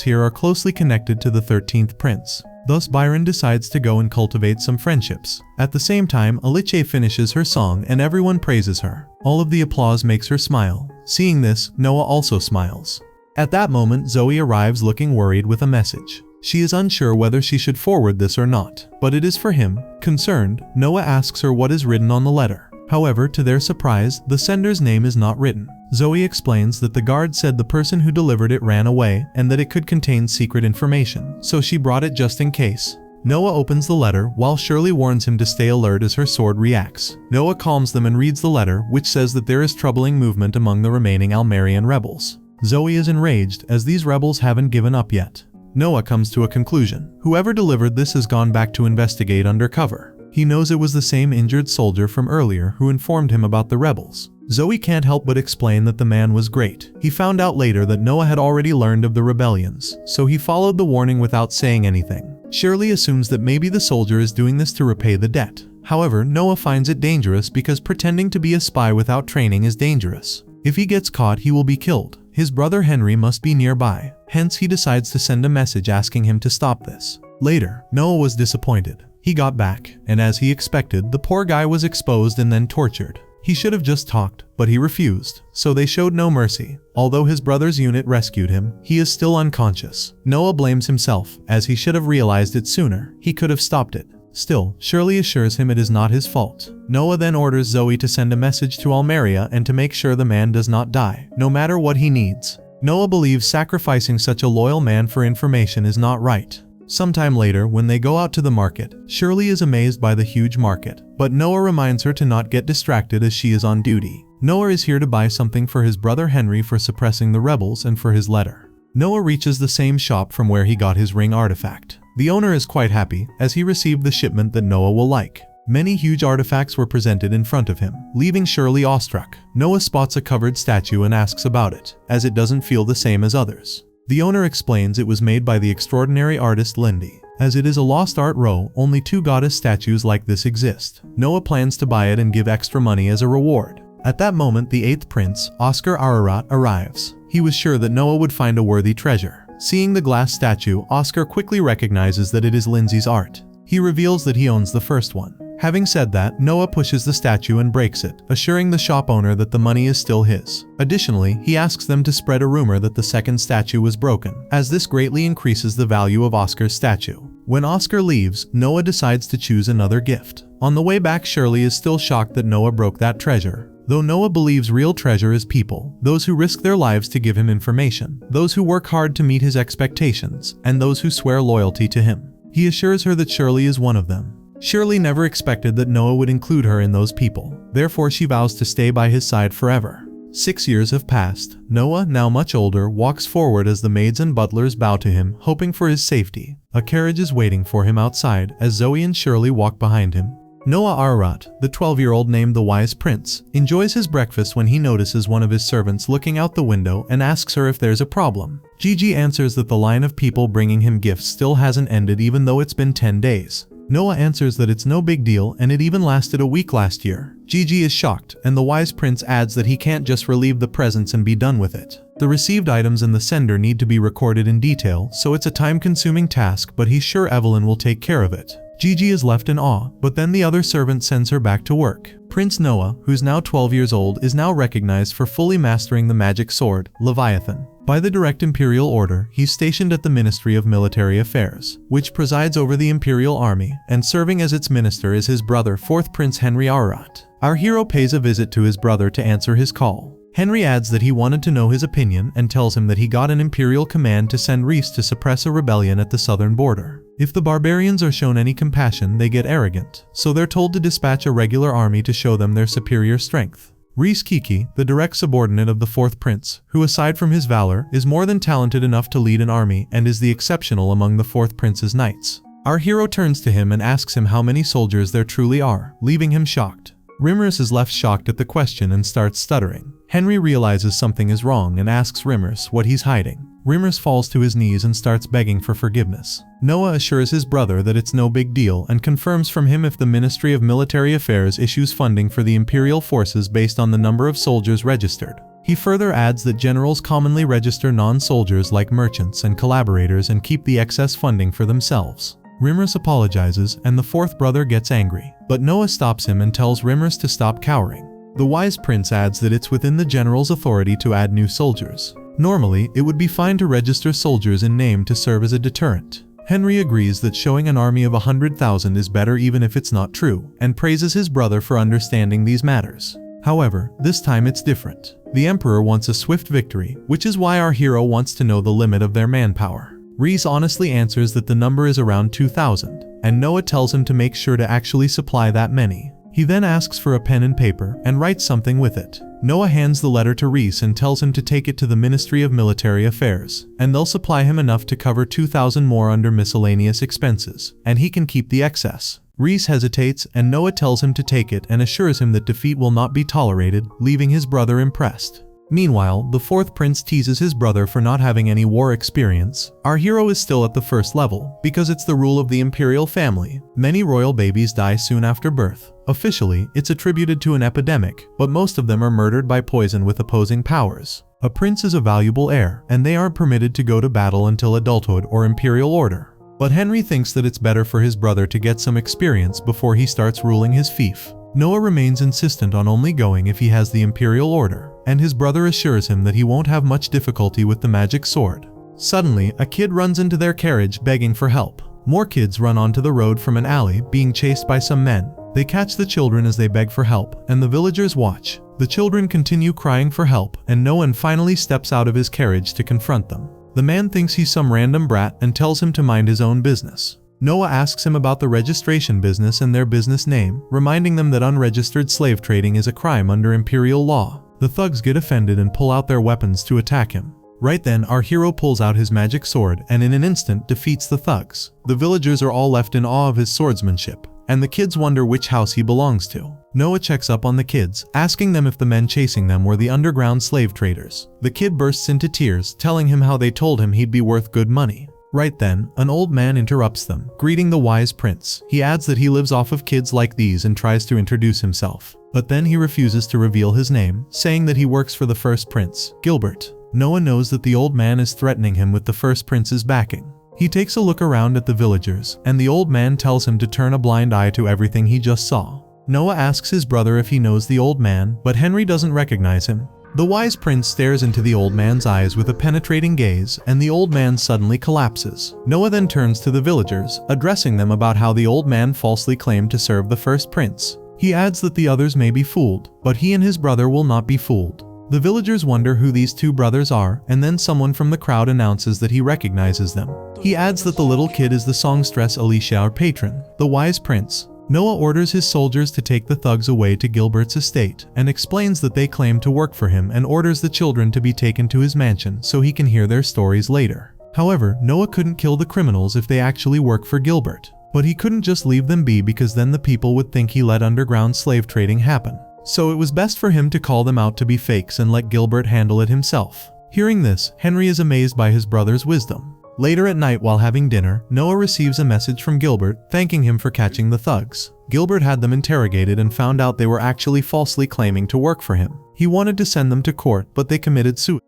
here are closely connected to the 13th Prince. Thus Byron decides to go and cultivate some friendships. At the same time, Alicia finishes her song and everyone praises her. All of the applause makes her smile. Seeing this, Noah also smiles. At that moment, Zoe arrives looking worried with a message. She is unsure whether she should forward this or not, but it is for him. Concerned, Noah asks her what is written on the letter. However, to their surprise, the sender's name is not written. Zoe explains that the guard said the person who delivered it ran away and that it could contain secret information, so she brought it just in case. Noah opens the letter while Shirley warns him to stay alert as her sword reacts. Noah calms them and reads the letter, which says that there is troubling movement among the remaining Almerian rebels. Zoe is enraged as these rebels haven't given up yet. Noah comes to a conclusion. Whoever delivered this has gone back to investigate undercover. He knows it was the same injured soldier from earlier who informed him about the rebels. Zoe can't help but explain that the man was great. He found out later that Noah had already learned of the rebellions, so he followed the warning without saying anything. Shirley assumes that maybe the soldier is doing this to repay the debt. However, Noah finds it dangerous because pretending to be a spy without training is dangerous. If he gets caught, he will be killed. His brother Henry must be nearby, hence he decides to send a message asking him to stop this. Later, Noah was disappointed. He got back, and as he expected, the poor guy was exposed and then tortured. He should have just talked, but he refused, so they showed no mercy. Although his brother's unit rescued him, he is still unconscious. Noah blames himself, as he should have realized it sooner. He could have stopped it. Still, Shirley assures him it is not his fault. Noah then orders Zoe to send a message to Almeria and to make sure the man does not die, no matter what he needs. Noah believes sacrificing such a loyal man for information is not right. Sometime later, when they go out to the market, Shirley is amazed by the huge market, but Noah reminds her to not get distracted as she is on duty. Noah is here to buy something for his brother Henry for suppressing the rebels and for his letter. Noah reaches the same shop from where he got his ring artifact. The owner is quite happy, as he received the shipment that Noah will like. Many huge artifacts were presented in front of him, leaving Shirley awestruck. Noah spots a covered statue and asks about it, as it doesn't feel the same as others. The owner explains it was made by the extraordinary artist Lindy. As it is a lost art row, only 2 goddess statues like this exist. Noah plans to buy it and give extra money as a reward. At that moment, the 8th Prince, Oscar Ararat, arrives. He was sure that Noah would find a worthy treasure. Seeing the glass statue, Oscar quickly recognizes that it is Lindsay's art. He reveals that he owns the first one. Having said that, Noah pushes the statue and breaks it, assuring the shop owner that the money is still his. Additionally, he asks them to spread a rumor that the second statue was broken, as this greatly increases the value of Oscar's statue. When Oscar leaves, Noah decides to choose another gift. On the way back, Shirley is still shocked that Noah broke that treasure. Though Noah believes real treasure is people, those who risk their lives to give him information, those who work hard to meet his expectations, and those who swear loyalty to him. He assures her that Shirley is one of them. Shirley never expected that Noah would include her in those people, therefore she vows to stay by his side forever. 6 years have passed. Noah, now much older, walks forward as the maids and butlers bow to him, hoping for his safety. A carriage is waiting for him outside as Zoe and Shirley walk behind him. Noah Ararat, the 12-year-old named the Wise Prince, enjoys his breakfast when he notices one of his servants looking out the window and asks her if there's a problem. Gigi answers that the line of people bringing him gifts still hasn't ended even though it's been 10 days. Noah answers that it's no big deal and it even lasted a week last year. Gigi is shocked, and the Wise Prince adds that he can't just relieve the presents and be done with it. The received items and the sender need to be recorded in detail, so it's a time-consuming task, but he's sure Evelyn will take care of it. Gigi is left in awe, but then the other servant sends her back to work. Prince Noah, who's now 12 years old, is now recognized for fully mastering the magic sword, Leviathan. By the direct imperial order, he's stationed at the Ministry of Military Affairs, which presides over the imperial army, and serving as its minister is his brother, 4th Prince Henry Ararat. Our hero pays a visit to his brother to answer his call. Henry adds that he wanted to know his opinion and tells him that he got an imperial command to send Reese to suppress a rebellion at the southern border. If the barbarians are shown any compassion, they get arrogant, so they're told to dispatch a regular army to show them their superior strength. Rhys Kiki, the direct subordinate of the Fourth Prince, who aside from his valor, is more than talented enough to lead an army and is the exceptional among the Fourth Prince's knights. Our hero turns to him and asks him how many soldiers there truly are, leaving him shocked. Rimmerus is left shocked at the question and starts stuttering. Henry realizes something is wrong and asks Rimmerus what he's hiding. Rimmerus falls to his knees and starts begging for forgiveness. Noah assures his brother that it's no big deal and confirms from him if the Ministry of Military Affairs issues funding for the Imperial forces based on the number of soldiers registered. He further adds that generals commonly register non-soldiers like merchants and collaborators and keep the excess funding for themselves. Rimmerus apologizes and the fourth brother gets angry, but Noah stops him and tells Rimmerus to stop cowering. The wise prince adds that it's within the general's authority to add new soldiers. Normally, it would be fine to register soldiers in name to serve as a deterrent. Henry agrees that showing an army of 100,000 is better even if it's not true, and praises his brother for understanding these matters. However, this time it's different. The Emperor wants a swift victory, which is why our hero wants to know the limit of their manpower. Rhys honestly answers that the number is around 2,000, and Noah tells him to make sure to actually supply that many. He then asks for a pen and paper and writes something with it. Noah hands the letter to Rhys and tells him to take it to the Ministry of Military Affairs, and they'll supply him enough to cover 2,000 more under miscellaneous expenses, and he can keep the excess. Rhys hesitates, and Noah tells him to take it and assures him that defeat will not be tolerated, leaving his brother impressed. Meanwhile, the fourth prince teases his brother for not having any war experience. Our hero is still at the first level, because it's the rule of the imperial family. Many royal babies die soon after birth. Officially, it's attributed to an epidemic, but most of them are murdered by poison with opposing powers. A prince is a valuable heir, and they aren't permitted to go to battle until adulthood or imperial order. But Henry thinks that it's better for his brother to get some experience before he starts ruling his fief. Noah remains insistent on only going if he has the imperial order, and his brother assures him that he won't have much difficulty with the magic sword. Suddenly, a kid runs into their carriage begging for help. More kids run onto the road from an alley, being chased by some men. They catch the children as they beg for help, and the villagers watch. The children continue crying for help, and Noah finally steps out of his carriage to confront them. The man thinks he's some random brat and tells him to mind his own business. Noah asks him about the registration business and their business name, reminding them that unregistered slave trading is a crime under imperial law. The thugs get offended and pull out their weapons to attack him. Right then, our hero pulls out his magic sword and in an instant defeats the thugs. The villagers are all left in awe of his swordsmanship, and the kids wonder which house he belongs to. Noah checks up on the kids, asking them if the men chasing them were the underground slave traders. The kid bursts into tears, telling him how they told him he'd be worth good money. Right then, an old man interrupts them, greeting the wise prince. He adds that he lives off of kids like these and tries to introduce himself. But then he refuses to reveal his name, saying that he works for the first prince, Gilbert. Noah knows that the old man is threatening him with the first prince's backing. He takes a look around at the villagers, and the old man tells him to turn a blind eye to everything he just saw. Noah asks his brother if he knows the old man, but Henry doesn't recognize him. The wise prince stares into the old man's eyes with a penetrating gaze, and the old man suddenly collapses. Noah then turns to the villagers, addressing them about how the old man falsely claimed to serve the first prince. He adds that the others may be fooled, but he and his brother will not be fooled. The villagers wonder who these two brothers are, and then someone from the crowd announces that he recognizes them. He adds that the little kid is the songstress Alicia, our patron, the wise prince. Noah orders his soldiers to take the thugs away to Gilbert's estate, and explains that they claim to work for him and orders the children to be taken to his mansion so he can hear their stories later. However, Noah couldn't kill the criminals if they actually work for Gilbert. But he couldn't just leave them be because then the people would think he let underground slave trading happen. So it was best for him to call them out to be fakes and let Gilbert handle it himself. Hearing this, Henry is amazed by his brother's wisdom. Later at night while having dinner, Noah receives a message from Gilbert thanking him for catching the thugs. Gilbert had them interrogated and found out they were actually falsely claiming to work for him. He wanted to send them to court, but they committed suicide.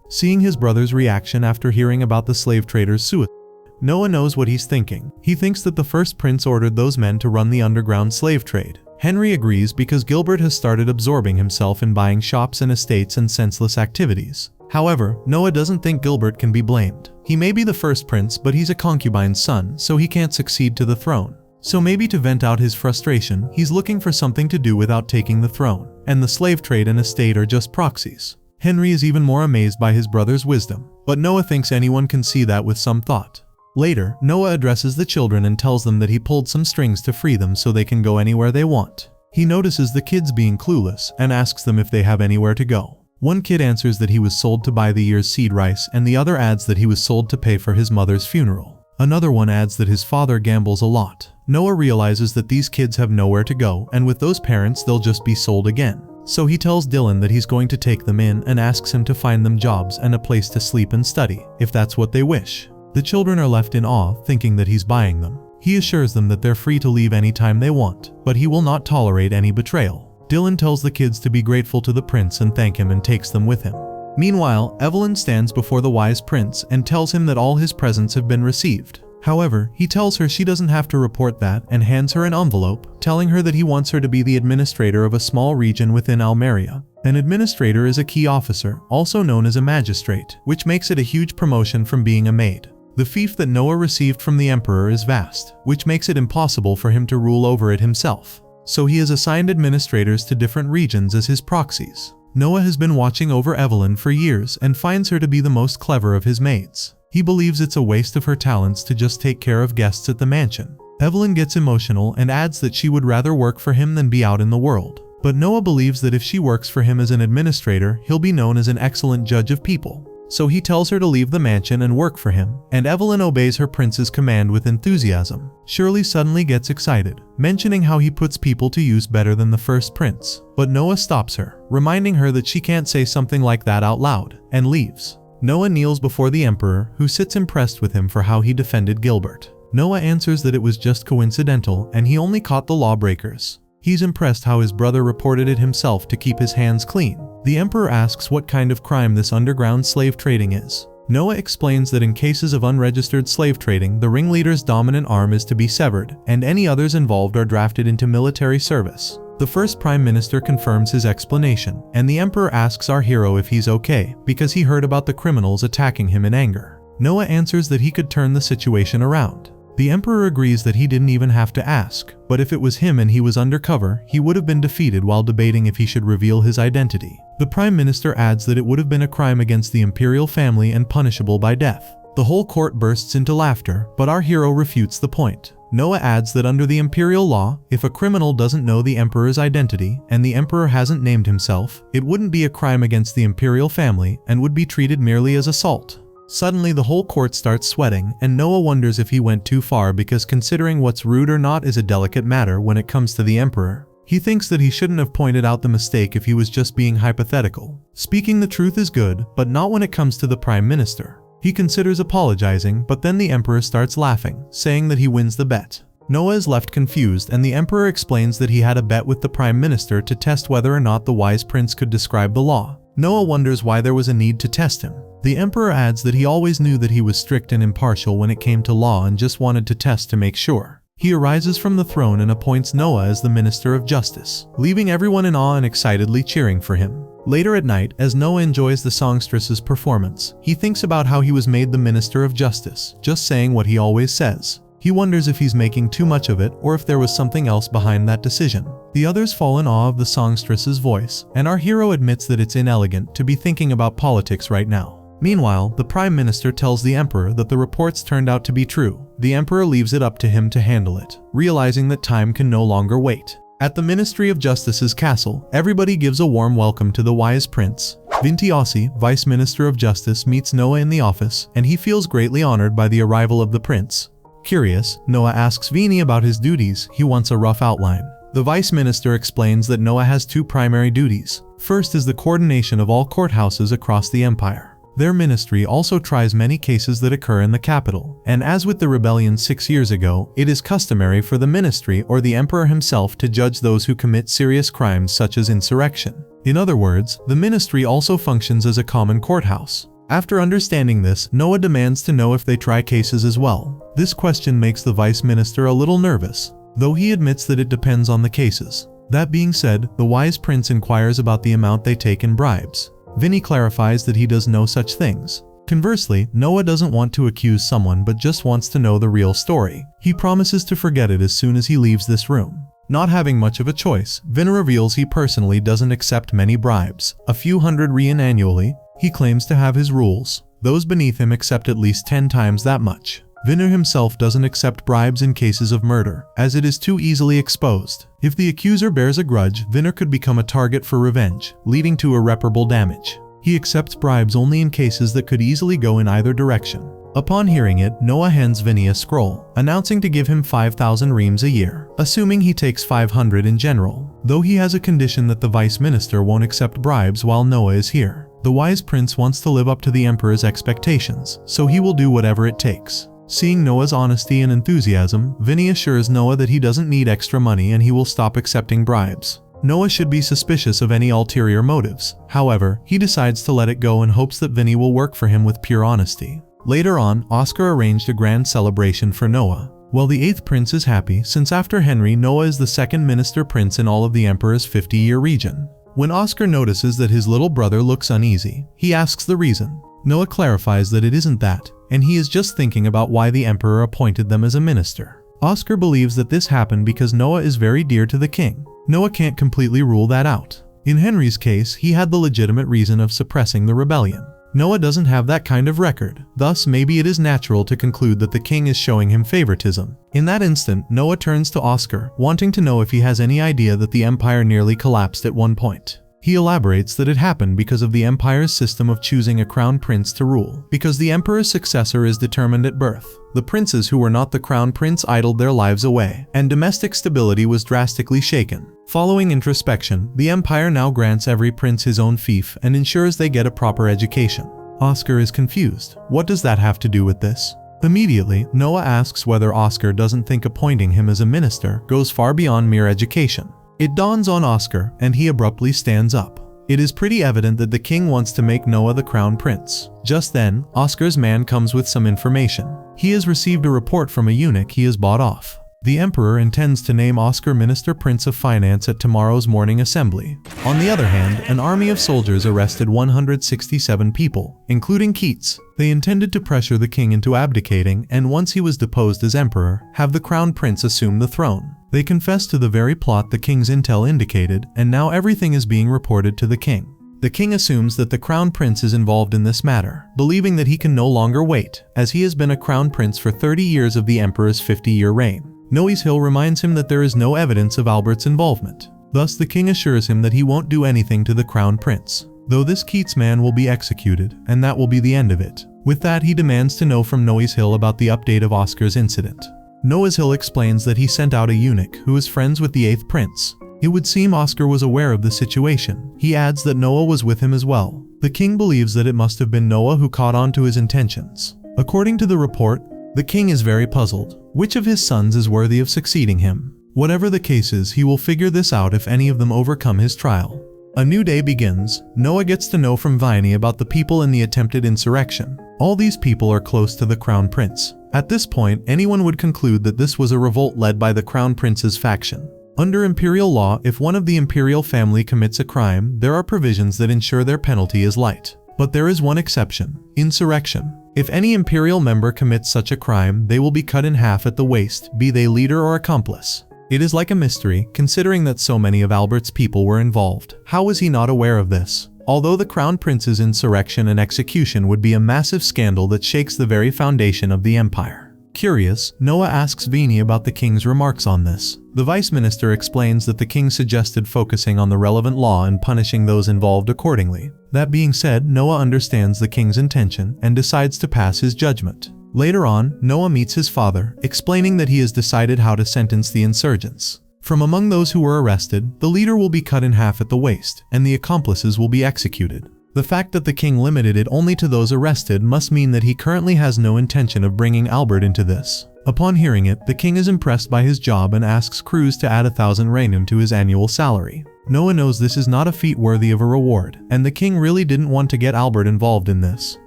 Seeing his brother's reaction after hearing about the slave traders' suicide, Noah knows what he's thinking. He thinks that the first prince ordered those men to run the underground slave trade. Henry agrees because Gilbert has started absorbing himself in buying shops and estates and senseless activities. However, Noah doesn't think Gilbert can be blamed. He may be the first prince, but he's a concubine's son, so he can't succeed to the throne. So maybe to vent out his frustration, he's looking for something to do without taking the throne, and the slave trade and estate are just proxies. Henry is even more amazed by his brother's wisdom, but Noah thinks anyone can see that with some thought. Later, Noah addresses the children and tells them that he pulled some strings to free them so they can go anywhere they want. He notices the kids being clueless and asks them if they have anywhere to go. One kid answers that he was sold to buy the year's seed rice, and the other adds that he was sold to pay for his mother's funeral. Another one adds that his father gambles a lot. Noah realizes that these kids have nowhere to go, and with those parents they'll just be sold again. So he tells Dylan that he's going to take them in and asks him to find them jobs and a place to sleep and study, if that's what they wish. The children are left in awe, thinking that he's buying them. He assures them that they're free to leave anytime they want, but he will not tolerate any betrayal. Dylan tells the kids to be grateful to the prince and thank him and takes them with him. Meanwhile, Evelyn stands before the wise prince and tells him that all his presents have been received. However, he tells her she doesn't have to report that and hands her an envelope, telling her that he wants her to be the administrator of a small region within Almeria. An administrator is a key officer, also known as a magistrate, which makes it a huge promotion from being a maid. The fief that Noah received from the emperor is vast, which makes it impossible for him to rule over it himself. So he has assigned administrators to different regions as his proxies. Noah has been watching over Evelyn for years and finds her to be the most clever of his maids. He believes it's a waste of her talents to just take care of guests at the mansion. Evelyn gets emotional and adds that she would rather work for him than be out in the world. But Noah believes that if she works for him as an administrator, he'll be known as an excellent judge of people. So he tells her to leave the mansion and work for him, and Evelyn obeys her prince's command with enthusiasm. Shirley suddenly gets excited, mentioning how he puts people to use better than the first prince. But Noah stops her, reminding her that she can't say something like that out loud, and leaves. Noah kneels before the emperor, who sits impressed with him for how he defended Gilbert. Noah answers that it was just coincidental and he only caught the lawbreakers. He's impressed how his brother reported it himself to keep his hands clean. The emperor asks what kind of crime this underground slave trading is. Noah explains that in cases of unregistered slave trading, the ringleader's dominant arm is to be severed, and any others involved are drafted into military service. The first prime minister confirms his explanation, and the emperor asks our hero if he's okay, because he heard about the criminals attacking him in anger. Noah answers that he could turn the situation around. The emperor agrees that he didn't even have to ask, but if it was him and he was undercover, he would have been defeated while debating if he should reveal his identity. The prime minister adds that it would have been a crime against the imperial family and punishable by death. The whole court bursts into laughter, but our hero refutes the point. Noah adds that under the imperial law, if a criminal doesn't know the emperor's identity and the emperor hasn't named himself, it wouldn't be a crime against the imperial family and would be treated merely as assault. Suddenly the whole court starts sweating, and Noah wonders if he went too far because considering what's rude or not is a delicate matter when it comes to the emperor. He thinks that he shouldn't have pointed out the mistake if he was just being hypothetical. Speaking the truth is good, but not when it comes to the prime minister. He considers apologizing, but then the emperor starts laughing, saying that he wins the bet. Noah is left confused, and the emperor explains that he had a bet with the prime minister to test whether or not the wise prince could describe the law. Noah wonders why there was a need to test him. The emperor adds that he always knew that he was strict and impartial when it came to law and just wanted to test to make sure. He arises from the throne and appoints Noah as the Minister of Justice, leaving everyone in awe and excitedly cheering for him. Later at night, as Noah enjoys the songstress's performance, he thinks about how he was made the Minister of Justice, just saying what he always says. He wonders if he's making too much of it or if there was something else behind that decision. The others fall in awe of the songstress's voice, and our hero admits that it's inelegant to be thinking about politics right now. Meanwhile, the prime minister tells the emperor that the reports turned out to be true. The emperor leaves it up to him to handle it, realizing that time can no longer wait. At the Ministry of Justice's castle, everybody gives a warm welcome to the wise prince. Vinti Ossi, Vice Minister of Justice, meets Noah in the office, and he feels greatly honored by the arrival of the prince. Curious, Noah asks Vini about his duties. He wants a rough outline. The Vice Minister explains that Noah has two primary duties. First is the coordination of all courthouses across the empire. Their ministry also tries many cases that occur in the capital, and as with the rebellion 6 years ago, it is customary for the ministry or the emperor himself to judge those who commit serious crimes such as insurrection. In other words, the ministry also functions as a common courthouse. After understanding this, Noah demands to know if they try cases as well. This question makes the vice minister a little nervous, though he admits that it depends on the cases. That being said, the wise prince inquires about the amount they take in bribes. Vinny clarifies that he does no such things. Conversely, Noah doesn't want to accuse someone but just wants to know the real story. He promises to forget it as soon as he leaves this room. Not having much of a choice, Vin reveals he personally doesn't accept many bribes, a few hundred rien annually. He claims to have his rules. Those beneath him accept at least 10 times that much. Vinner himself doesn't accept bribes in cases of murder, as it is too easily exposed. If the accuser bears a grudge, Vinner could become a target for revenge, leading to irreparable damage. He accepts bribes only in cases that could easily go in either direction. Upon hearing it, Noah hands Vinny a scroll, announcing to give him 5,000 reams a year, assuming he takes 500 in general, though he has a condition that the vice minister won't accept bribes while Noah is here. The wise prince wants to live up to the emperor's expectations, so he will do whatever it takes. Seeing Noah's honesty and enthusiasm, Vinny assures Noah that he doesn't need extra money and he will stop accepting bribes. Noah should be suspicious of any ulterior motives. However, he decides to let it go and hopes that Vinny will work for him with pure honesty. Later on, Oscar arranged a grand celebration for Noah. While the 8th prince is happy, since after Henry, Noah is the second minister prince in all of the emperor's 50-year region. When Oscar notices that his little brother looks uneasy, he asks the reason. Noah clarifies that it isn't that, and he is just thinking about why the emperor appointed them as a minister. Oscar believes that this happened because Noah is very dear to the king. Noah can't completely rule that out. In Henry's case, he had the legitimate reason of suppressing the rebellion. Noah doesn't have that kind of record, thus maybe it is natural to conclude that the king is showing him favoritism. In that instant, Noah turns to Oscar, wanting to know if he has any idea that the empire nearly collapsed at one point. He elaborates that it happened because of the empire's system of choosing a crown prince to rule. Because the emperor's successor is determined at birth, the princes who were not the crown prince idled their lives away, and domestic stability was drastically shaken. Following introspection, the empire now grants every prince his own fief and ensures they get a proper education. Oscar is confused. What does that have to do with this? Immediately, Noah asks whether Oscar doesn't think appointing him as a minister goes far beyond mere education. It dawns on Oscar, and he abruptly stands up. It is pretty evident that the king wants to make Noah the crown prince. Just then, Oscar's man comes with some information. He has received a report from a eunuch he has bought off. The emperor intends to name Oscar Minister Prince of Finance at tomorrow's morning assembly. On the other hand, an army of soldiers arrested 167 people, including Keats. They intended to pressure the king into abdicating and once he was deposed as emperor, have the crown prince assume the throne. They confessed to the very plot the king's intel indicated, and now everything is being reported to the king. The king assumes that the crown prince is involved in this matter, believing that he can no longer wait, as he has been a crown prince for 30 years of the emperor's 50-year reign. Noise Hill reminds him that there is no evidence of Albert's involvement. Thus the king assures him that he won't do anything to the crown prince, though this Keats man will be executed, and that will be the end of it. With that, he demands to know from Noise Hill about the update of Oscar's incident. Noise Hill explains that he sent out a eunuch who is friends with the 8th prince. It would seem Oscar was aware of the situation. He adds that Noah was with him as well. The king believes that it must have been Noah who caught on to his intentions. According to the report, the king is very puzzled. Which of his sons is worthy of succeeding him? Whatever the case is, he will figure this out if any of them overcome his trial. A new day begins. Noah gets to know from Viney about the people in the attempted insurrection. All these people are close to the crown prince. At this point, anyone would conclude that this was a revolt led by the crown prince's faction. Under imperial law, if one of the imperial family commits a crime, there are provisions that ensure their penalty is light. But there is one exception: insurrection. If any imperial member commits such a crime, they will be cut in half at the waist, be they leader or accomplice. It is like a mystery, considering that so many of Albert's people were involved. How was he not aware of this? Although the crown prince's insurrection and execution would be a massive scandal that shakes the very foundation of the empire. Curious, Noah asks Viney about the king's remarks on this. The vice minister explains that the king suggested focusing on the relevant law and punishing those involved accordingly. That being said, Noah understands the king's intention and decides to pass his judgment. Later on, Noah meets his father, explaining that he has decided how to sentence the insurgents. From among those who were arrested, the leader will be cut in half at the waist, and the accomplices will be executed. The fact that the king limited it only to those arrested must mean that he currently has no intention of bringing Albert into this. Upon hearing it, the king is impressed by his job and asks Cruz to add 1,000 reinem to his annual salary. Noah knows this is not a feat worthy of a reward, and the king really didn't want to get Albert involved in this.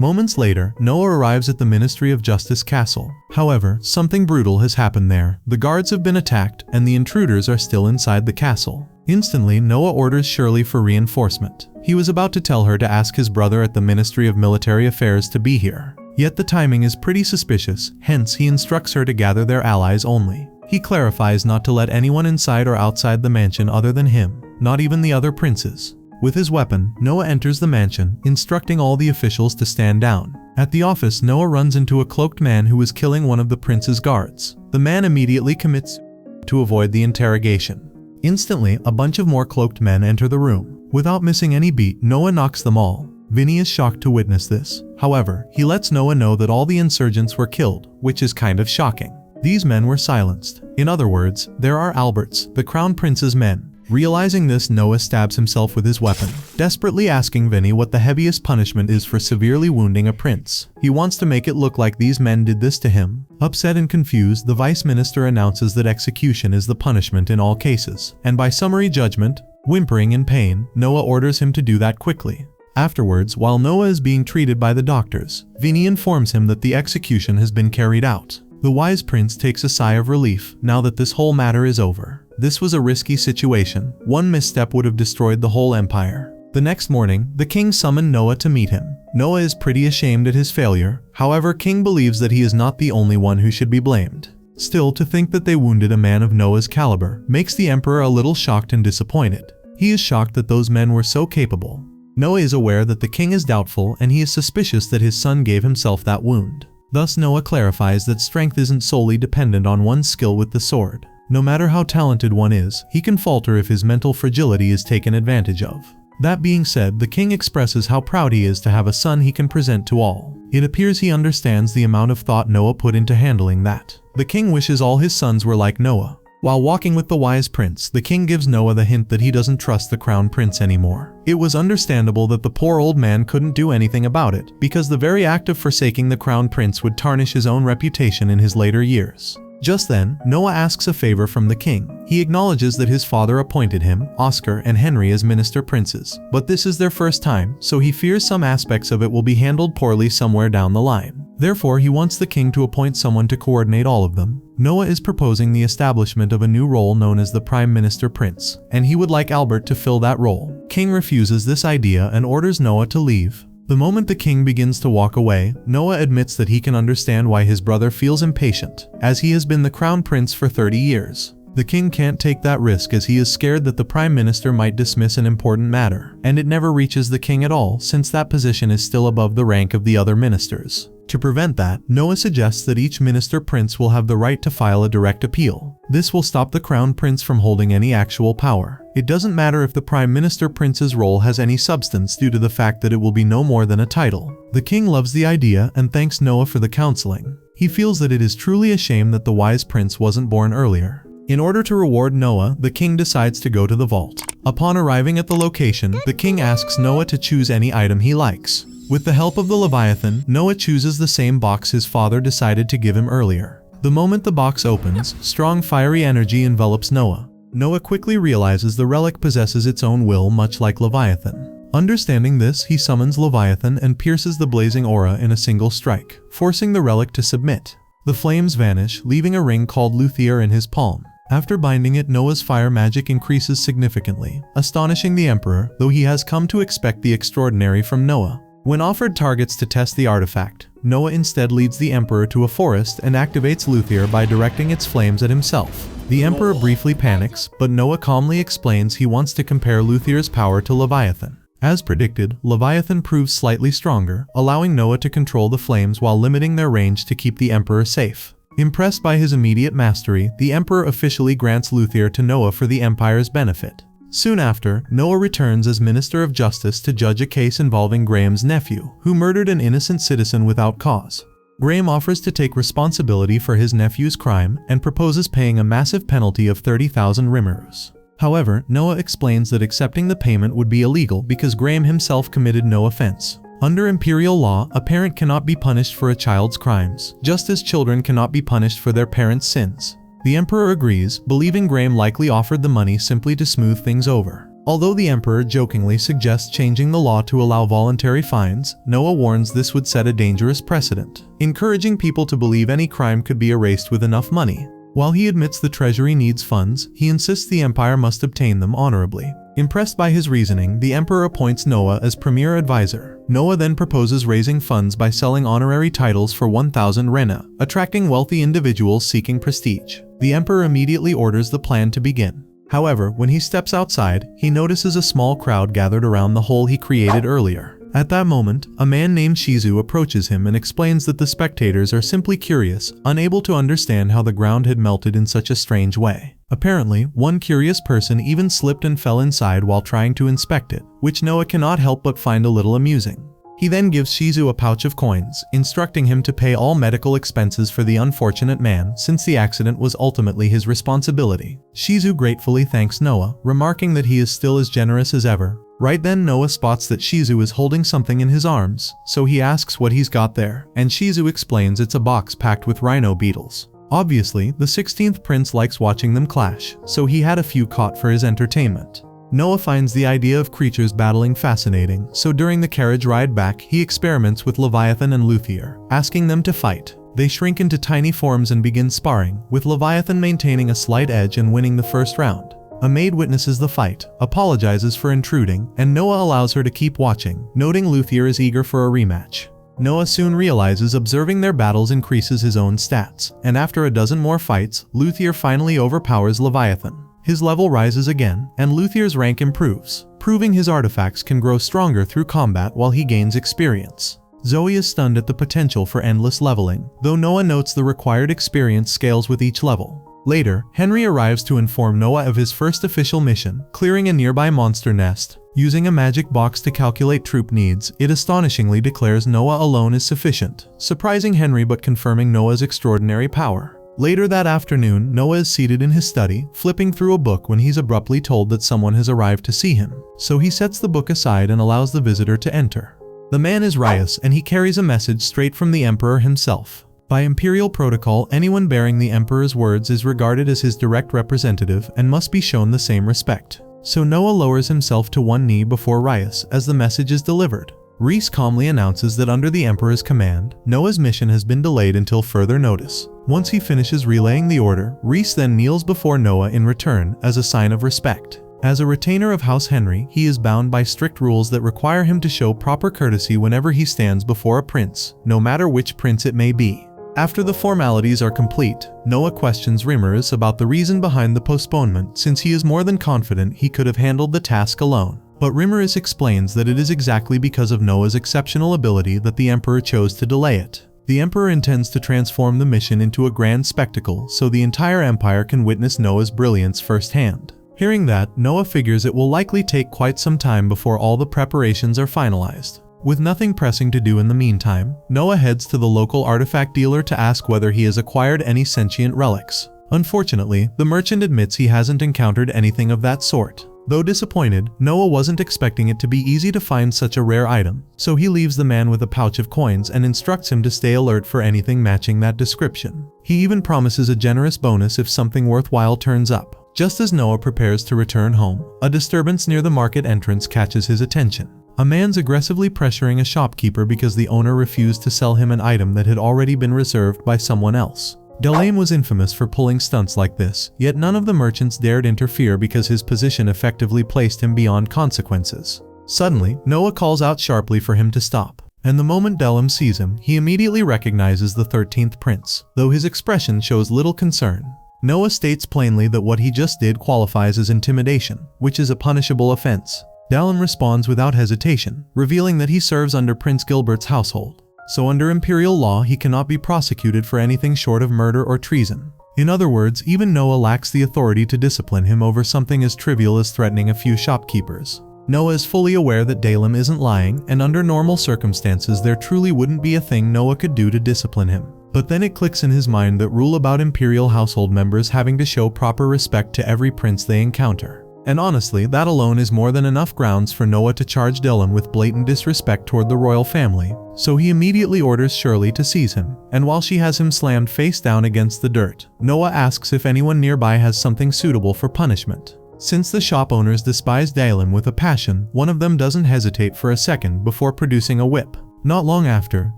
Moments later, Noah arrives at the Ministry of Justice castle. However, something brutal has happened there. The guards have been attacked, and the intruders are still inside the castle. Instantly, Noah orders Shirley for reinforcement. He was about to tell her to ask his brother at the Ministry of Military Affairs to be here. Yet the timing is pretty suspicious, hence he instructs her to gather their allies only. He clarifies not to let anyone inside or outside the mansion other than him, not even the other princes. With his weapon, Noah enters the mansion, instructing all the officials to stand down. At the office, Noah runs into a cloaked man who is killing one of the prince's guards. The man immediately commits to avoid the interrogation. Instantly, a bunch of more cloaked men enter the room. Without missing any beat, Noah knocks them all. Vinny is shocked to witness this. However, he lets Noah know that all the insurgents were killed, which is kind of shocking. These men were silenced. In other words, there are Albert's, the crown prince's men. Realizing this, Noah stabs himself with his weapon, desperately asking Vinny what the heaviest punishment is for severely wounding a prince. He wants to make it look like these men did this to him. Upset and confused, the vice minister announces that execution is the punishment in all cases, and by summary judgment, whimpering in pain, Noah orders him to do that quickly. Afterwards, while Noah is being treated by the doctors, Vinny informs him that the execution has been carried out. The wise prince takes a sigh of relief now that this whole matter is over. This was a risky situation. One misstep would have destroyed the whole empire. The next morning, the king summoned Noah to meet him. Noah is pretty ashamed at his failure. However, King believes that he is not the only one who should be blamed. Still, to think that they wounded a man of Noah's caliber makes the emperor a little shocked and disappointed. He is shocked that those men were so capable. Noah is aware that the king is doubtful, and he is suspicious that his son gave himself that wound. Thus, Noah clarifies that strength isn't solely dependent on one's skill with the sword. No matter how talented one is, he can falter if his mental fragility is taken advantage of. That being said, the king expresses how proud he is to have a son he can present to all. It appears he understands the amount of thought Noah put into handling that. The king wishes all his sons were like Noah. While walking with the wise prince, the king gives Noah the hint that he doesn't trust the crown prince anymore. It was understandable that the poor old man couldn't do anything about it, because the very act of forsaking the crown prince would tarnish his own reputation in his later years. Just then, Noah asks a favor from the king. He acknowledges that his father appointed him, Oscar, and Henry as minister princes, but this is their first time, so he fears some aspects of it will be handled poorly somewhere down the line. Therefore, he wants the king to appoint someone to coordinate all of them. Noah is proposing the establishment of a new role known as the Prime Minister Prince, and he would like Albert to fill that role. King refuses this idea and orders Noah to leave. The moment the king begins to walk away, Noah admits that he can understand why his brother feels impatient, as he has been the crown prince for 30 years. The king can't take that risk as he is scared that the prime minister might dismiss an important matter, and it never reaches the king at all since that position is still above the rank of the other ministers. To prevent that, Noah suggests that each minister prince will have the right to file a direct appeal. This will stop the crown prince from holding any actual power. It doesn't matter if the prime minister prince's role has any substance due to the fact that it will be no more than a title. The king loves the idea and thanks Noah for the counseling. He feels that it is truly a shame that the wise prince wasn't born earlier. In order to reward Noah, the king decides to go to the vault. Upon arriving at the location, the king asks Noah to choose any item he likes. With the help of the Leviathan, Noah chooses the same box his father decided to give him earlier. The moment the box opens, strong fiery energy envelops Noah. Noah quickly realizes the relic possesses its own will, much like Leviathan. Understanding this, he summons Leviathan and pierces the blazing aura in a single strike, forcing the relic to submit. The flames vanish, leaving a ring called Luthier in his palm. After binding it, Noah's fire magic increases significantly, astonishing the emperor, though he has come to expect the extraordinary from Noah. When offered targets to test the artifact, Noah instead leads the emperor to a forest and activates Luthier by directing its flames at himself. The emperor briefly panics, but Noah calmly explains he wants to compare Luthier's power to Leviathan. As predicted, Leviathan proves slightly stronger, allowing Noah to control the flames while limiting their range to keep the emperor safe. Impressed by his immediate mastery, the emperor officially grants Luthier to Noah for the empire's benefit. Soon after, Noah returns as Minister of Justice to judge a case involving Graham's nephew, who murdered an innocent citizen without cause. Graham offers to take responsibility for his nephew's crime and proposes paying a massive penalty of 30,000 rimerus. However, Noah explains that accepting the payment would be illegal because Graham himself committed no offense. Under imperial law, a parent cannot be punished for a child's crimes, just as children cannot be punished for their parents' sins. The emperor agrees, believing Graham likely offered the money simply to smooth things over. Although the emperor jokingly suggests changing the law to allow voluntary fines, Noah warns this would set a dangerous precedent, encouraging people to believe any crime could be erased with enough money. While he admits the treasury needs funds, he insists the empire must obtain them honorably. Impressed by his reasoning, the emperor appoints Noah as premier advisor. Noah then proposes raising funds by selling honorary titles for 1,000 rena, attracting wealthy individuals seeking prestige. The emperor immediately orders the plan to begin. However, when he steps outside, he notices a small crowd gathered around the hole he created earlier. At that moment, a man named Shizu approaches him and explains that the spectators are simply curious, unable to understand how the ground had melted in such a strange way. Apparently, one curious person even slipped and fell inside while trying to inspect it, which Noah cannot help but find a little amusing. He then gives Shizu a pouch of coins, instructing him to pay all medical expenses for the unfortunate man since the accident was ultimately his responsibility. Shizu gratefully thanks Noah, remarking that he is still as generous as ever. Right then Noah spots that Shizu is holding something in his arms, so he asks what he's got there, and Shizu explains it's a box packed with rhino beetles. Obviously, the 16th Prince likes watching them clash, so he had a few caught for his entertainment. Noah finds the idea of creatures battling fascinating, so during the carriage ride back, he experiments with Leviathan and Luthier, asking them to fight. They shrink into tiny forms and begin sparring, with Leviathan maintaining a slight edge and winning the first round. A maid witnesses the fight, apologizes for intruding, and Noah allows her to keep watching, noting Luthier is eager for a rematch. Noah soon realizes observing their battles increases his own stats, and after a dozen more fights, Luthier finally overpowers Leviathan. His level rises again, and Luthier's rank improves, proving his artifacts can grow stronger through combat while he gains experience. Zoe is stunned at the potential for endless leveling, though Noah notes the required experience scales with each level. Later, Henry arrives to inform Noah of his first official mission, clearing a nearby monster nest. Using a magic box to calculate troop needs, it astonishingly declares Noah alone is sufficient, surprising Henry but confirming Noah's extraordinary power. Later that afternoon, Noah is seated in his study, flipping through a book when he's abruptly told that someone has arrived to see him. So he sets the book aside and allows the visitor to enter. The man is Rias, and he carries a message straight from the Emperor himself. By imperial protocol, anyone bearing the Emperor's words is regarded as his direct representative and must be shown the same respect. So Noah lowers himself to one knee before Rias as the message is delivered. Rhys calmly announces that under the Emperor's command, Noah's mission has been delayed until further notice. Once he finishes relaying the order, Rhys then kneels before Noah in return as a sign of respect. As a retainer of House Henry, he is bound by strict rules that require him to show proper courtesy whenever he stands before a prince, no matter which prince it may be. After the formalities are complete, Noah questions Rimmerus about the reason behind the postponement since he is more than confident he could have handled the task alone. But Rimmerus explains that it is exactly because of Noah's exceptional ability that the Emperor chose to delay it. The Emperor intends to transform the mission into a grand spectacle so the entire Empire can witness Noah's brilliance firsthand. Hearing that, Noah figures it will likely take quite some time before all the preparations are finalized. With nothing pressing to do in the meantime, Noah heads to the local artifact dealer to ask whether he has acquired any sentient relics. Unfortunately, the merchant admits he hasn't encountered anything of that sort. Though disappointed, Noah wasn't expecting it to be easy to find such a rare item, so he leaves the man with a pouch of coins and instructs him to stay alert for anything matching that description. He even promises a generous bonus if something worthwhile turns up. Just as Noah prepares to return home, a disturbance near the market entrance catches his attention. A man's aggressively pressuring a shopkeeper because the owner refused to sell him an item that had already been reserved by someone else. Delame was infamous for pulling stunts like this, yet none of the merchants dared interfere because his position effectively placed him beyond consequences. Suddenly, Noah calls out sharply for him to stop, and the moment Delame sees him, he immediately recognizes the 13th Prince, though his expression shows little concern. Noah states plainly that what he just did qualifies as intimidation, which is a punishable offense. Delame responds without hesitation, revealing that he serves under Prince Gilbert's household. So under imperial law, he cannot be prosecuted for anything short of murder or treason. In other words, even Noah lacks the authority to discipline him over something as trivial as threatening a few shopkeepers. Noah is fully aware that Delame isn't lying, and under normal circumstances there truly wouldn't be a thing Noah could do to discipline him. But then it clicks in his mind that rule about imperial household members having to show proper respect to every prince they encounter. And honestly, that alone is more than enough grounds for Noah to charge Delame with blatant disrespect toward the royal family, so he immediately orders Shirley to seize him, and while she has him slammed face down against the dirt, Noah asks if anyone nearby has something suitable for punishment. Since the shop owners despise Delame with a passion, one of them doesn't hesitate for a second before producing a whip. Not long after,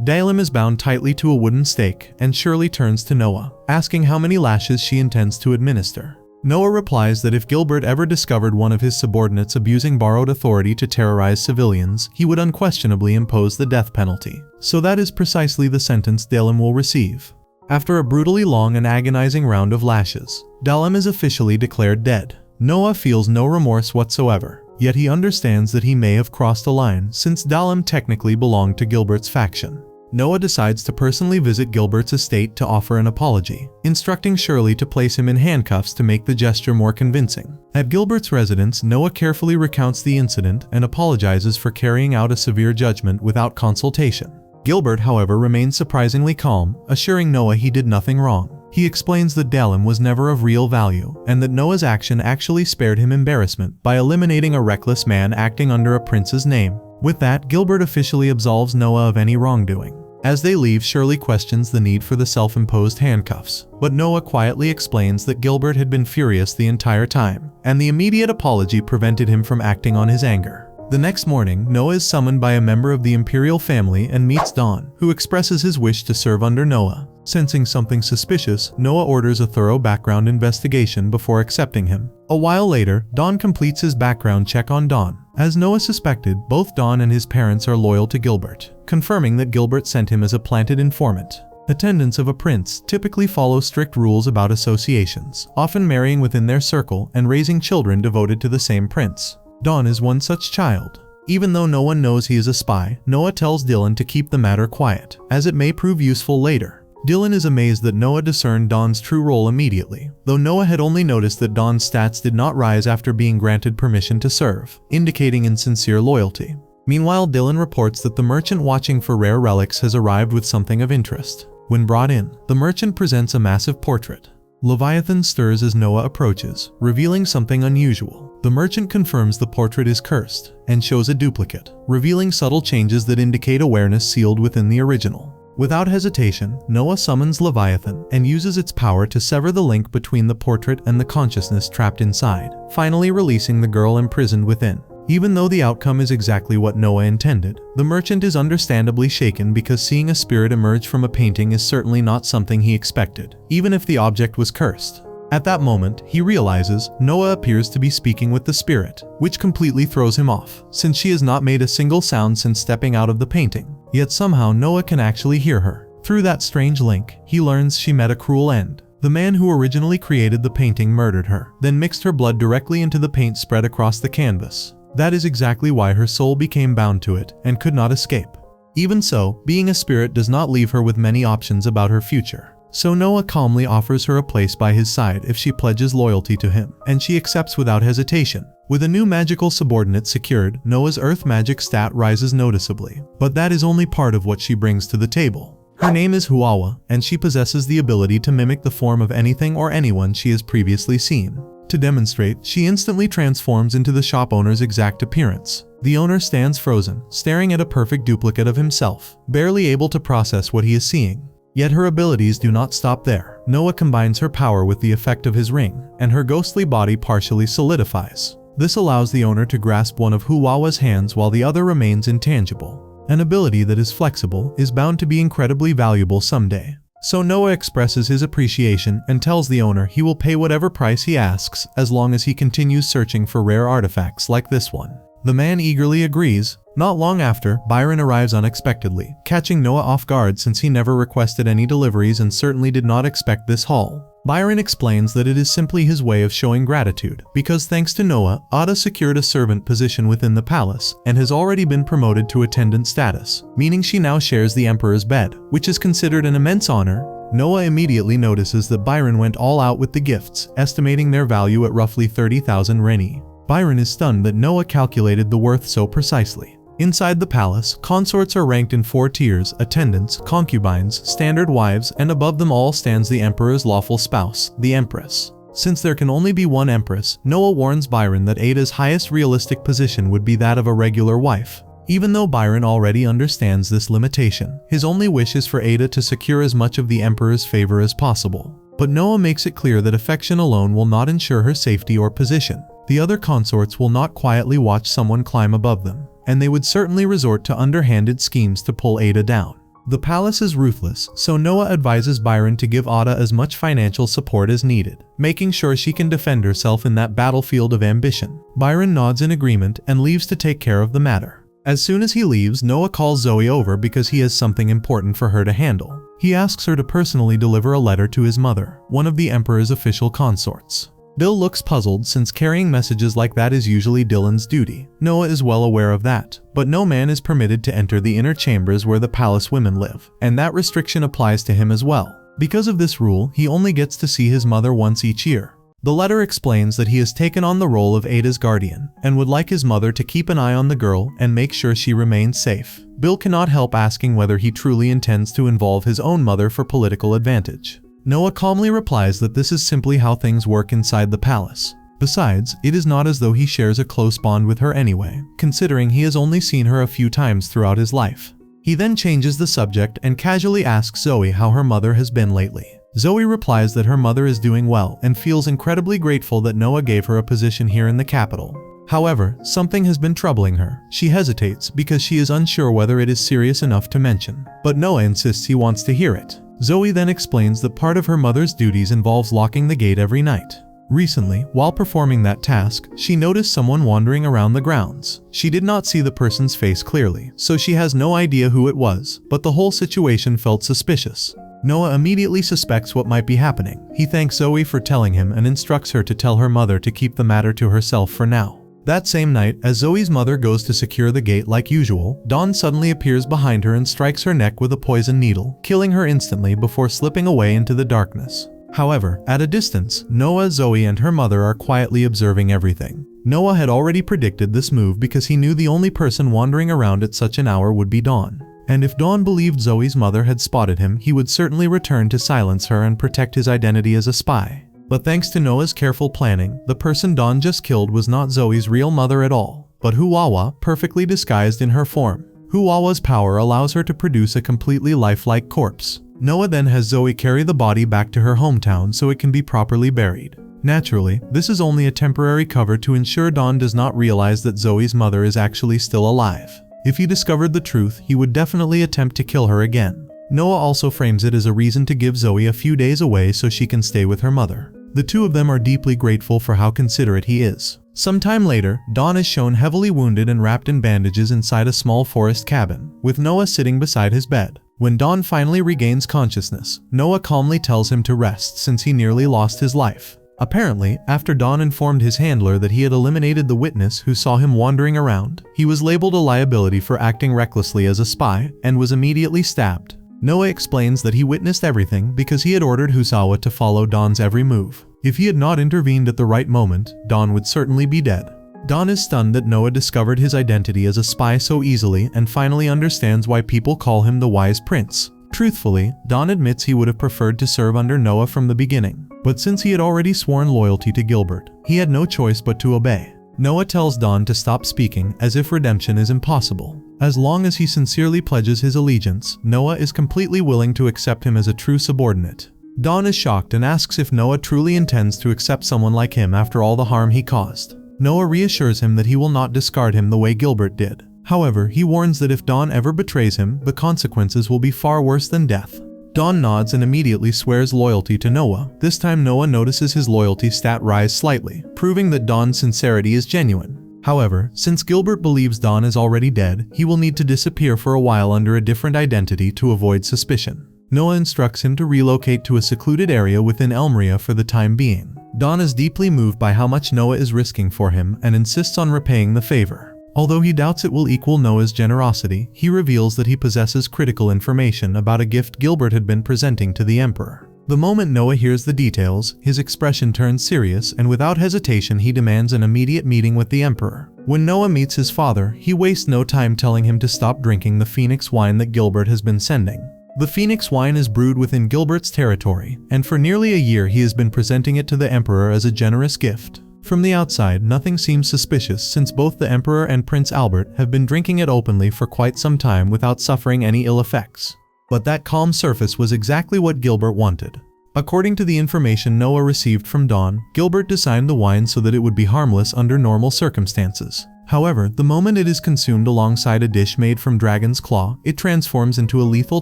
Delame is bound tightly to a wooden stake, and Shirley turns to Noah, asking how many lashes she intends to administer. Noah replies that if Gilbert ever discovered one of his subordinates abusing borrowed authority to terrorize civilians, he would unquestionably impose the death penalty. So that is precisely the sentence Delame will receive. After a brutally long and agonizing round of lashes, Delame is officially declared dead. Noah feels no remorse whatsoever. Yet he understands that he may have crossed a line since Dalim technically belonged to Gilbert's faction. Noah decides to personally visit Gilbert's estate to offer an apology, instructing Shirley to place him in handcuffs to make the gesture more convincing. At Gilbert's residence, Noah carefully recounts the incident and apologizes for carrying out a severe judgment without consultation. Gilbert, however, remains surprisingly calm, assuring Noah he did nothing wrong. He explains that Dalim was never of real value, and that Noah's action actually spared him embarrassment by eliminating a reckless man acting under a prince's name. With that, Gilbert officially absolves Noah of any wrongdoing. As they leave, Shirley questions the need for the self-imposed handcuffs, but Noah quietly explains that Gilbert had been furious the entire time, and the immediate apology prevented him from acting on his anger. The next morning, Noah is summoned by a member of the imperial family and meets Don, who expresses his wish to serve under Noah. Sensing something suspicious, Noah orders a thorough background investigation before accepting him. A while later, Don completes his background check on Don. As Noah suspected, both Don and his parents are loyal to Gilbert, confirming that Gilbert sent him as a planted informant. Attendants of a prince typically follow strict rules about associations, often marrying within their circle and raising children devoted to the same prince. Don is one such child. Even though no one knows he is a spy, Noah tells Dylan to keep the matter quiet, as it may prove useful later. Dylan is amazed that Noah discerned Don's true role immediately, though Noah had only noticed that Don's stats did not rise after being granted permission to serve, indicating insincere loyalty. Meanwhile, Dylan reports that the merchant watching for rare relics has arrived with something of interest. When brought in, the merchant presents a massive portrait. Leviathan stirs as Noah approaches, revealing something unusual. The merchant confirms the portrait is cursed, and shows a duplicate, revealing subtle changes that indicate awareness sealed within the original. Without hesitation, Noah summons Leviathan and uses its power to sever the link between the portrait and the consciousness trapped inside, finally releasing the girl imprisoned within. Even though the outcome is exactly what Noah intended, the merchant is understandably shaken because seeing a spirit emerge from a painting is certainly not something he expected, even if the object was cursed. At that moment, he realizes Noah appears to be speaking with the spirit, which completely throws him off, since she has not made a single sound since stepping out of the painting. Yet somehow Noah can actually hear her. Through that strange link, he learns she met a cruel end. The man who originally created the painting murdered her, then mixed her blood directly into the paint spread across the canvas. That is exactly why her soul became bound to it and could not escape. Even so, being a spirit does not leave her with many options about her future. So Noah calmly offers her a place by his side if she pledges loyalty to him, and she accepts without hesitation. With a new magical subordinate secured, Noah's earth magic stat rises noticeably, but that is only part of what she brings to the table. Her name is Huawa, and she possesses the ability to mimic the form of anything or anyone she has previously seen. To demonstrate, she instantly transforms into the shop owner's exact appearance. The owner stands frozen, staring at a perfect duplicate of himself, barely able to process what he is seeing. Yet her abilities do not stop there. Noah combines her power with the effect of his ring, and her ghostly body partially solidifies. This allows the owner to grasp one of Huawa's hands while the other remains intangible. An ability that is flexible is bound to be incredibly valuable someday. So Noah expresses his appreciation and tells the owner he will pay whatever price he asks as long as he continues searching for rare artifacts like this one. The man eagerly agrees. Not long after, Byron arrives unexpectedly, catching Noah off guard since he never requested any deliveries and certainly did not expect this haul. Byron explains that it is simply his way of showing gratitude, because thanks to Noah, Ada secured a servant position within the palace and has already been promoted to attendant status, meaning she now shares the emperor's bed, which is considered an immense honor. Noah immediately notices that Byron went all out with the gifts, estimating their value at roughly 30,000 reni. Byron is stunned that Noah calculated the worth so precisely. Inside the palace, consorts are ranked in 4 tiers: attendants, concubines, standard wives, and above them all stands the emperor's lawful spouse, the empress. Since there can only be one empress, Noah warns Byron that Ada's highest realistic position would be that of a regular wife. Even though Byron already understands this limitation, his only wish is for Ada to secure as much of the emperor's favor as possible. But Noah makes it clear that affection alone will not ensure her safety or position. The other consorts will not quietly watch someone climb above them, and they would certainly resort to underhanded schemes to pull Ada down. The palace is ruthless, so Noah advises Byron to give Ada as much financial support as needed, making sure she can defend herself in that battlefield of ambition. Byron nods in agreement and leaves to take care of the matter. As soon as he leaves, Noah calls Zoe over because he has something important for her to handle. He asks her to personally deliver a letter to his mother, one of the emperor's official consorts. Bill looks puzzled since carrying messages like that is usually Dylan's duty. Noah is well aware of that, but no man is permitted to enter the inner chambers where the palace women live, and that restriction applies to him as well. Because of this rule, he only gets to see his mother once each year. The letter explains that he has taken on the role of Ada's guardian, and would like his mother to keep an eye on the girl and make sure she remains safe. Bill cannot help asking whether he truly intends to involve his own mother for political advantage. Noah calmly replies that this is simply how things work inside the palace. Besides, it is not as though he shares a close bond with her anyway, considering he has only seen her a few times throughout his life. He then changes the subject and casually asks Zoe how her mother has been lately. Zoe replies that her mother is doing well and feels incredibly grateful that Noah gave her a position here in the capital. However, something has been troubling her. She hesitates because she is unsure whether it is serious enough to mention, but Noah insists he wants to hear it. Zoe then explains that part of her mother's duties involves locking the gate every night. Recently, while performing that task, she noticed someone wandering around the grounds. She did not see the person's face clearly, so she has no idea who it was, but the whole situation felt suspicious. Noah immediately suspects what might be happening. He thanks Zoe for telling him and instructs her to tell her mother to keep the matter to herself for now. That same night, as Zoe's mother goes to secure the gate like usual, Dawn suddenly appears behind her and strikes her neck with a poison needle, killing her instantly before slipping away into the darkness. However, at a distance, Noah, Zoe, and her mother are quietly observing everything. Noah had already predicted this move because he knew the only person wandering around at such an hour would be Dawn. And if Dawn believed Zoe's mother had spotted him, he would certainly return to silence her and protect his identity as a spy. But thanks to Noah's careful planning, the person Dawn just killed was not Zoe's real mother at all, but Huwawa, perfectly disguised in her form. Huwawa's power allows her to produce a completely lifelike corpse. Noah then has Zoe carry the body back to her hometown so it can be properly buried. Naturally, this is only a temporary cover to ensure Dawn does not realize that Zoe's mother is actually still alive. If he discovered the truth, he would definitely attempt to kill her again. Noah also frames it as a reason to give Zoe a few days away so she can stay with her mother. The two of them are deeply grateful for how considerate he is. Sometime later, Dawn is shown heavily wounded and wrapped in bandages inside a small forest cabin, with Noah sitting beside his bed. When Dawn finally regains consciousness, Noah calmly tells him to rest since he nearly lost his life. Apparently, after Dawn informed his handler that he had eliminated the witness who saw him wandering around, he was labeled a liability for acting recklessly as a spy and was immediately stabbed. Noah explains that he witnessed everything because he had ordered Husawa to follow Dawn's every move. If he had not intervened at the right moment, Dawn would certainly be dead. Dawn is stunned that Noah discovered his identity as a spy so easily and finally understands why people call him the Wise Prince. Truthfully, Dawn admits he would have preferred to serve under Noah from the beginning, but since he had already sworn loyalty to Gilbert, he had no choice but to obey. Noah tells Dawn to stop speaking as if redemption is impossible. As long as he sincerely pledges his allegiance, Noah is completely willing to accept him as a true subordinate. Dawn is shocked and asks if Noah truly intends to accept someone like him after all the harm he caused. Noah reassures him that he will not discard him the way Gilbert did. However, he warns that if Dawn ever betrays him, the consequences will be far worse than death. Dawn nods and immediately swears loyalty to Noah. This time Noah notices his loyalty stat rise slightly, proving that Dawn's sincerity is genuine. However, since Gilbert believes Dawn is already dead, he will need to disappear for a while under a different identity to avoid suspicion. Noah instructs him to relocate to a secluded area within Elmria for the time being. Dawn is deeply moved by how much Noah is risking for him and insists on repaying the favor. Although he doubts it will equal Noah's generosity, he reveals that he possesses critical information about a gift Gilbert had been presenting to the Emperor. The moment Noah hears the details, his expression turns serious and without hesitation he demands an immediate meeting with the Emperor. When Noah meets his father, he wastes no time telling him to stop drinking the Phoenix wine that Gilbert has been sending. The Phoenix wine is brewed within Gilbert's territory, and for nearly a year he has been presenting it to the Emperor as a generous gift. From the outside, nothing seems suspicious since both the Emperor and Prince Albert have been drinking it openly for quite some time without suffering any ill effects. But that calm surface was exactly what Gilbert wanted. According to the information Noah received from Dawn, Gilbert designed the wine so that it would be harmless under normal circumstances. However, the moment it is consumed alongside a dish made from dragon's claw, it transforms into a lethal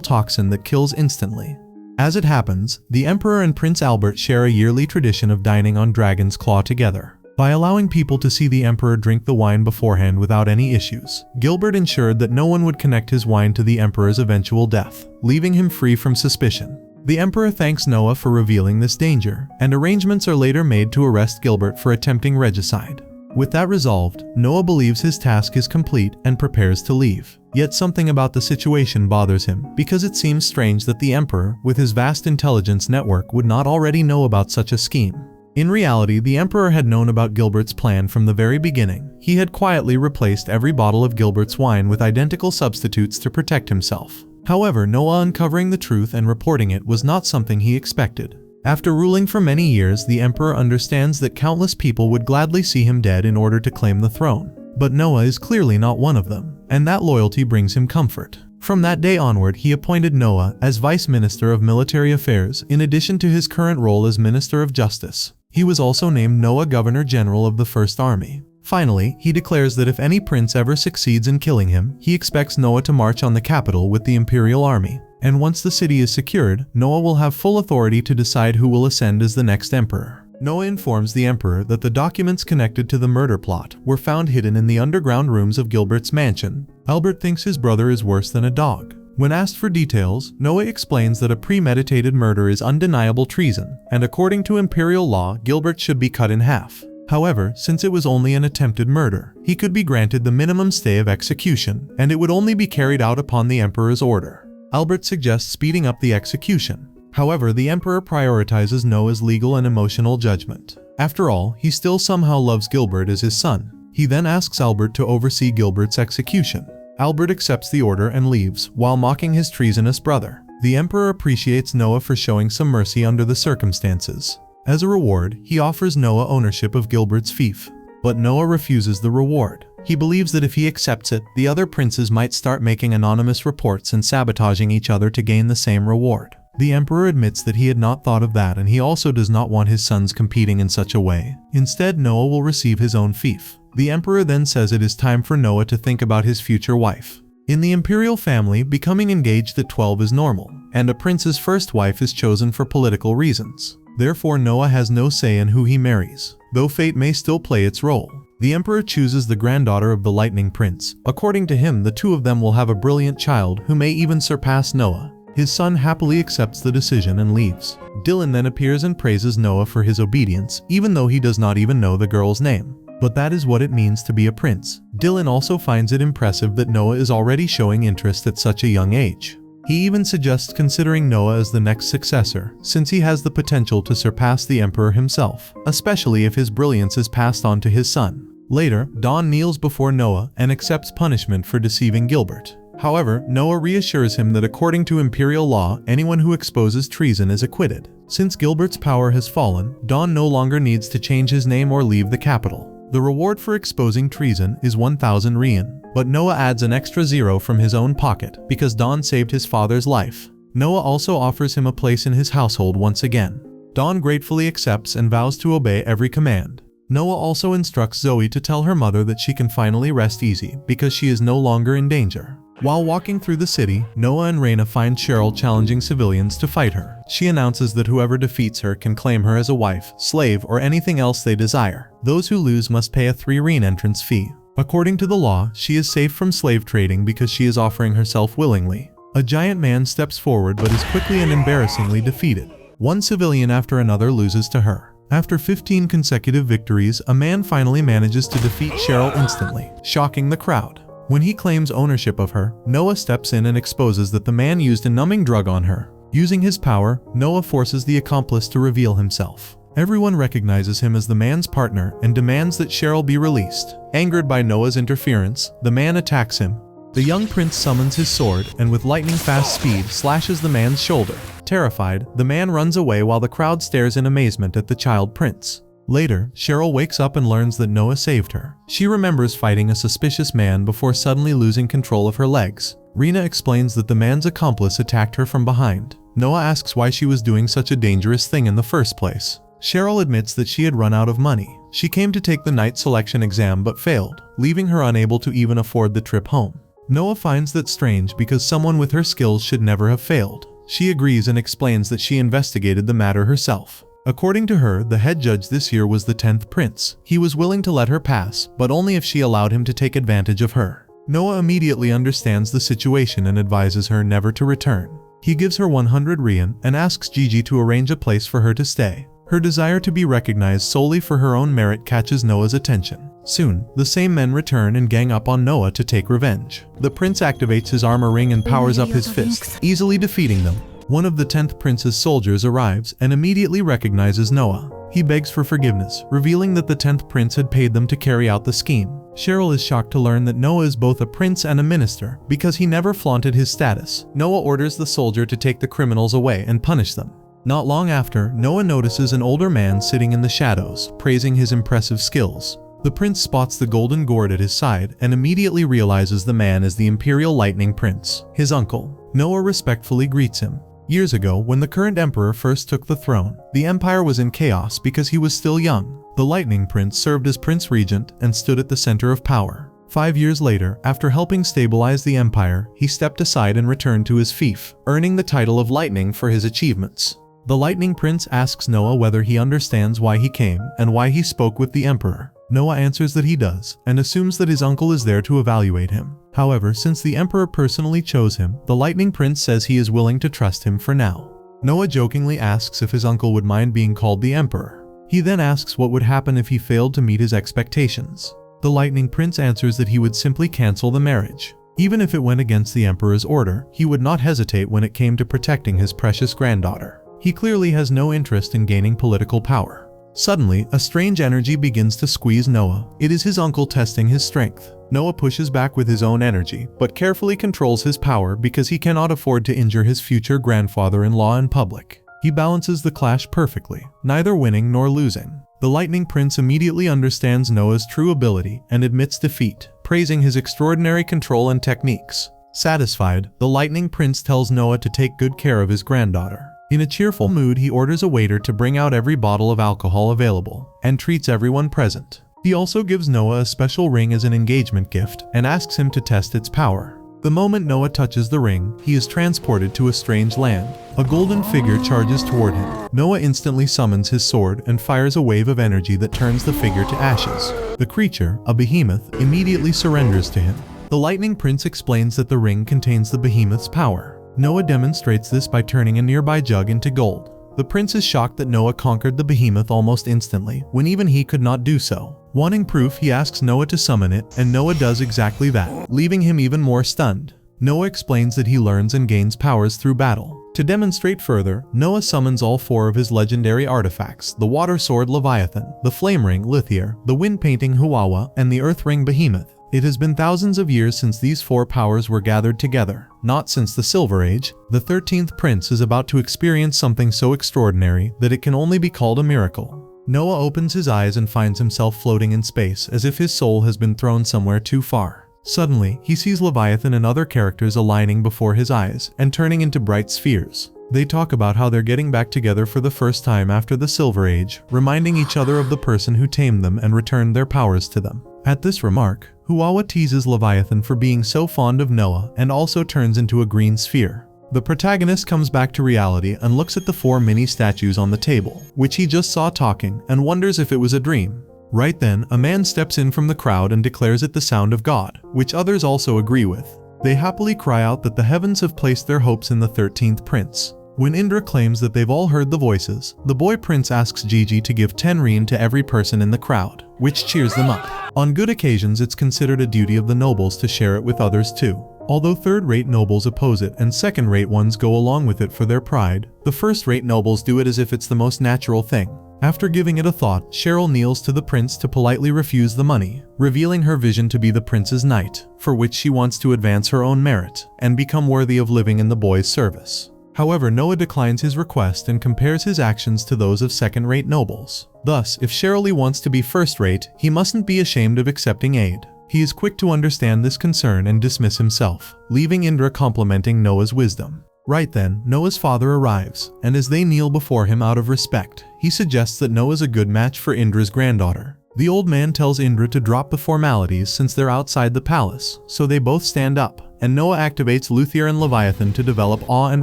toxin that kills instantly. As it happens, the Emperor and Prince Albert share a yearly tradition of dining on dragon's claw together. By allowing people to see the Emperor drink the wine beforehand without any issues, Gilbert ensured that no one would connect his wine to the Emperor's eventual death, leaving him free from suspicion. The Emperor thanks Noah for revealing this danger, and arrangements are later made to arrest Gilbert for attempting regicide. With that resolved, Noah believes his task is complete and prepares to leave. Yet something about the situation bothers him, because it seems strange that the Emperor, with his vast intelligence network, would not already know about such a scheme. In reality, the Emperor had known about Gilbert's plan from the very beginning. He had quietly replaced every bottle of Gilbert's wine with identical substitutes to protect himself. However, Noah uncovering the truth and reporting it was not something he expected. After ruling for many years, the Emperor understands that countless people would gladly see him dead in order to claim the throne. But Noah is clearly not one of them, and that loyalty brings him comfort. From that day onward, he appointed Noah as Vice Minister of Military Affairs in addition to his current role as Minister of Justice. He was also named Noah Governor General of the First Army. Finally, he declares that if any prince ever succeeds in killing him, he expects Noah to march on the capital with the Imperial Army. And once the city is secured, Noah will have full authority to decide who will ascend as the next emperor. Noah informs the Emperor that the documents connected to the murder plot were found hidden in the underground rooms of Gilbert's mansion. Albert thinks his brother is worse than a dog. When asked for details, Noah explains that a premeditated murder is undeniable treason, and according to imperial law, Gilbert should be cut in half. However, since it was only an attempted murder, he could be granted the minimum stay of execution, and it would only be carried out upon the Emperor's order. Albert suggests speeding up the execution. However, the Emperor prioritizes Noah's legal and emotional judgment. After all, he still somehow loves Gilbert as his son. He then asks Albert to oversee Gilbert's execution. Albert accepts the order and leaves, while mocking his treasonous brother. The Emperor appreciates Noah for showing some mercy under the circumstances. As a reward, he offers Noah ownership of Gilbert's fief. But Noah refuses the reward. He believes that if he accepts it, the other princes might start making anonymous reports and sabotaging each other to gain the same reward. The Emperor admits that he had not thought of that, and he also does not want his sons competing in such a way. Instead, Noah will receive his own fief. The Emperor then says it is time for Noah to think about his future wife. In the imperial family, becoming engaged at 12 is normal, and a prince's first wife is chosen for political reasons. Therefore, Noah has no say in who he marries, though fate may still play its role. The Emperor chooses the granddaughter of the Lightning Prince. According to him, the two of them will have a brilliant child who may even surpass Noah. His son happily accepts the decision and leaves. Dylan then appears and praises Noah for his obedience, even though he does not even know the girl's name. But that is what it means to be a prince. Dylan also finds it impressive that Noah is already showing interest at such a young age. He even suggests considering Noah as the next successor, since he has the potential to surpass the Emperor himself, especially if his brilliance is passed on to his son. Later, Don kneels before Noah and accepts punishment for deceiving Gilbert. However, Noah reassures him that according to imperial law, anyone who exposes treason is acquitted. Since Gilbert's power has fallen, Don no longer needs to change his name or leave the capital. The reward for exposing treason is 1,000 Rien, but Noah adds an extra 0 from his own pocket because Don saved his father's life. Noah also offers him a place in his household once again. Don gratefully accepts and vows to obey every command. Noah also instructs Zoe to tell her mother that she can finally rest easy because she is no longer in danger. While walking through the city, Noah and Reyna find Cheryl challenging civilians to fight her. She announces that whoever defeats her can claim her as a wife, slave, or anything else they desire. Those who lose must pay a 3 Rien entrance fee. According to the law, she is safe from slave trading because she is offering herself willingly. A giant man steps forward but is quickly and embarrassingly defeated. One civilian after another loses to her. After 15 consecutive victories, a man finally manages to defeat Cheryl instantly, shocking the crowd. When he claims ownership of her, Noah steps in and exposes that the man used a numbing drug on her. Using his power, Noah forces the accomplice to reveal himself. Everyone recognizes him as the man's partner and demands that Cheryl be released. Angered by Noah's interference, the man attacks him. The young prince summons his sword and with lightning-fast speed slashes the man's shoulder. Terrified, the man runs away while the crowd stares in amazement at the child prince. Later, Cheryl wakes up and learns that Noah saved her. She remembers fighting a suspicious man before suddenly losing control of her legs. Reyna explains that the man's accomplice attacked her from behind. Noah asks why she was doing such a dangerous thing in the first place. Cheryl admits that she had run out of money. She came to take the night selection exam but failed, leaving her unable to even afford the trip home. Noah finds that strange because someone with her skills should never have failed. She agrees and explains that she investigated the matter herself. According to her, the head judge this year was the 10th Prince. He was willing to let her pass, but only if she allowed him to take advantage of her. Noah immediately understands the situation and advises her never to return. He gives her 100 Rian and asks Gigi to arrange a place for her to stay. Her desire to be recognized solely for her own merit catches Noah's attention. Soon, the same men return and gang up on Noah to take revenge. The prince activates his armor ring and powers up his fist, easily defeating them. One of the 10th Prince's soldiers arrives and immediately recognizes Noah. He begs for forgiveness, revealing that the 10th Prince had paid them to carry out the scheme. Cheryl is shocked to learn that Noah is both a prince and a minister because he never flaunted his status. Noah orders the soldier to take the criminals away and punish them. Not long after, Noah notices an older man sitting in the shadows, praising his impressive skills. The prince spots the golden gourd at his side and immediately realizes the man is the Imperial Lightning Prince, his uncle. Noah respectfully greets him. Years ago, when the current emperor first took the throne, the empire was in chaos because he was still young. The Lightning Prince served as Prince Regent and stood at the center of power. 5 years later, after helping stabilize the empire, he stepped aside and returned to his fief, earning the title of Lightning for his achievements. The Lightning Prince asks Noah whether he understands why he came and why he spoke with the emperor. Noah answers that he does, and assumes that his uncle is there to evaluate him. However, since the emperor personally chose him, the Lightning Prince says he is willing to trust him for now. Noah jokingly asks if his uncle would mind being called the emperor. He then asks what would happen if he failed to meet his expectations. The Lightning Prince answers that he would simply cancel the marriage. Even if it went against the emperor's order, he would not hesitate when it came to protecting his precious granddaughter. He clearly has no interest in gaining political power. Suddenly, a strange energy begins to squeeze Noah. It is his uncle testing his strength. Noah pushes back with his own energy, but carefully controls his power because he cannot afford to injure his future grandfather-in-law in public. He balances the clash perfectly, neither winning nor losing. The Lightning Prince immediately understands Noah's true ability and admits defeat, praising his extraordinary control and techniques. Satisfied, the Lightning Prince tells Noah to take good care of his granddaughter. In a cheerful mood, he orders a waiter to bring out every bottle of alcohol available, and treats everyone present. He also gives Noah a special ring as an engagement gift, and asks him to test its power. The moment Noah touches the ring, he is transported to a strange land. A golden figure charges toward him. Noah instantly summons his sword and fires a wave of energy that turns the figure to ashes. The creature, a behemoth, immediately surrenders to him. The Lightning Prince explains that the ring contains the behemoth's power. Noah demonstrates this by turning a nearby jug into gold. The prince is shocked that Noah conquered the behemoth almost instantly, when even he could not do so. Wanting proof, he asks Noah to summon it, and Noah does exactly that, leaving him even more stunned. Noah explains that he learns and gains powers through battle. To demonstrate further, Noah summons all 4 of his legendary artifacts: the water sword Leviathan, the flame ring Lithier, the wind painting Huwawa, and the earth ring Behemoth. It has been thousands of years since these 4 powers were gathered together, not since the Silver Age. The 13th Prince is about to experience something so extraordinary that it can only be called a miracle. Noah opens his eyes and finds himself floating in space as if his soul has been thrown somewhere too far. Suddenly, he sees Leviathan and other characters aligning before his eyes and turning into bright spheres. They talk about how they're getting back together for the first time after the Silver Age, reminding each other of the person who tamed them and returned their powers to them. At this remark, Huwawa teases Leviathan for being so fond of Noah and also turns into a green sphere. The protagonist comes back to reality and looks at the 4 mini statues on the table, which he just saw talking, and wonders if it was a dream. Right then, a man steps in from the crowd and declares it the sound of God, which others also agree with. They happily cry out that the heavens have placed their hopes in the 13th Prince. When Indra claims that they've all heard the voices, the boy prince asks Gigi to give 10 Reen to every person in the crowd, which cheers them up. On good occasions, it's considered a duty of the nobles to share it with others too. Although third-rate nobles oppose it and second-rate ones go along with it for their pride, the first-rate nobles do it as if it's the most natural thing. After giving it a thought, Cheryl kneels to the prince to politely refuse the money, revealing her vision to be the prince's knight, for which she wants to advance her own merit and become worthy of living in the boy's service. However, Noah declines his request and compares his actions to those of second-rate nobles. Thus, if Cheryl wants to be first-rate, he mustn't be ashamed of accepting aid. He is quick to understand this concern and dismiss himself, leaving Indra complimenting Noah's wisdom. Right then, Noah's father arrives, and as they kneel before him out of respect, he suggests that Noah's a good match for Indra's granddaughter. The old man tells Indra to drop the formalities since they're outside the palace, so they both stand up, and Noah activates Luthier and Leviathan to develop awe and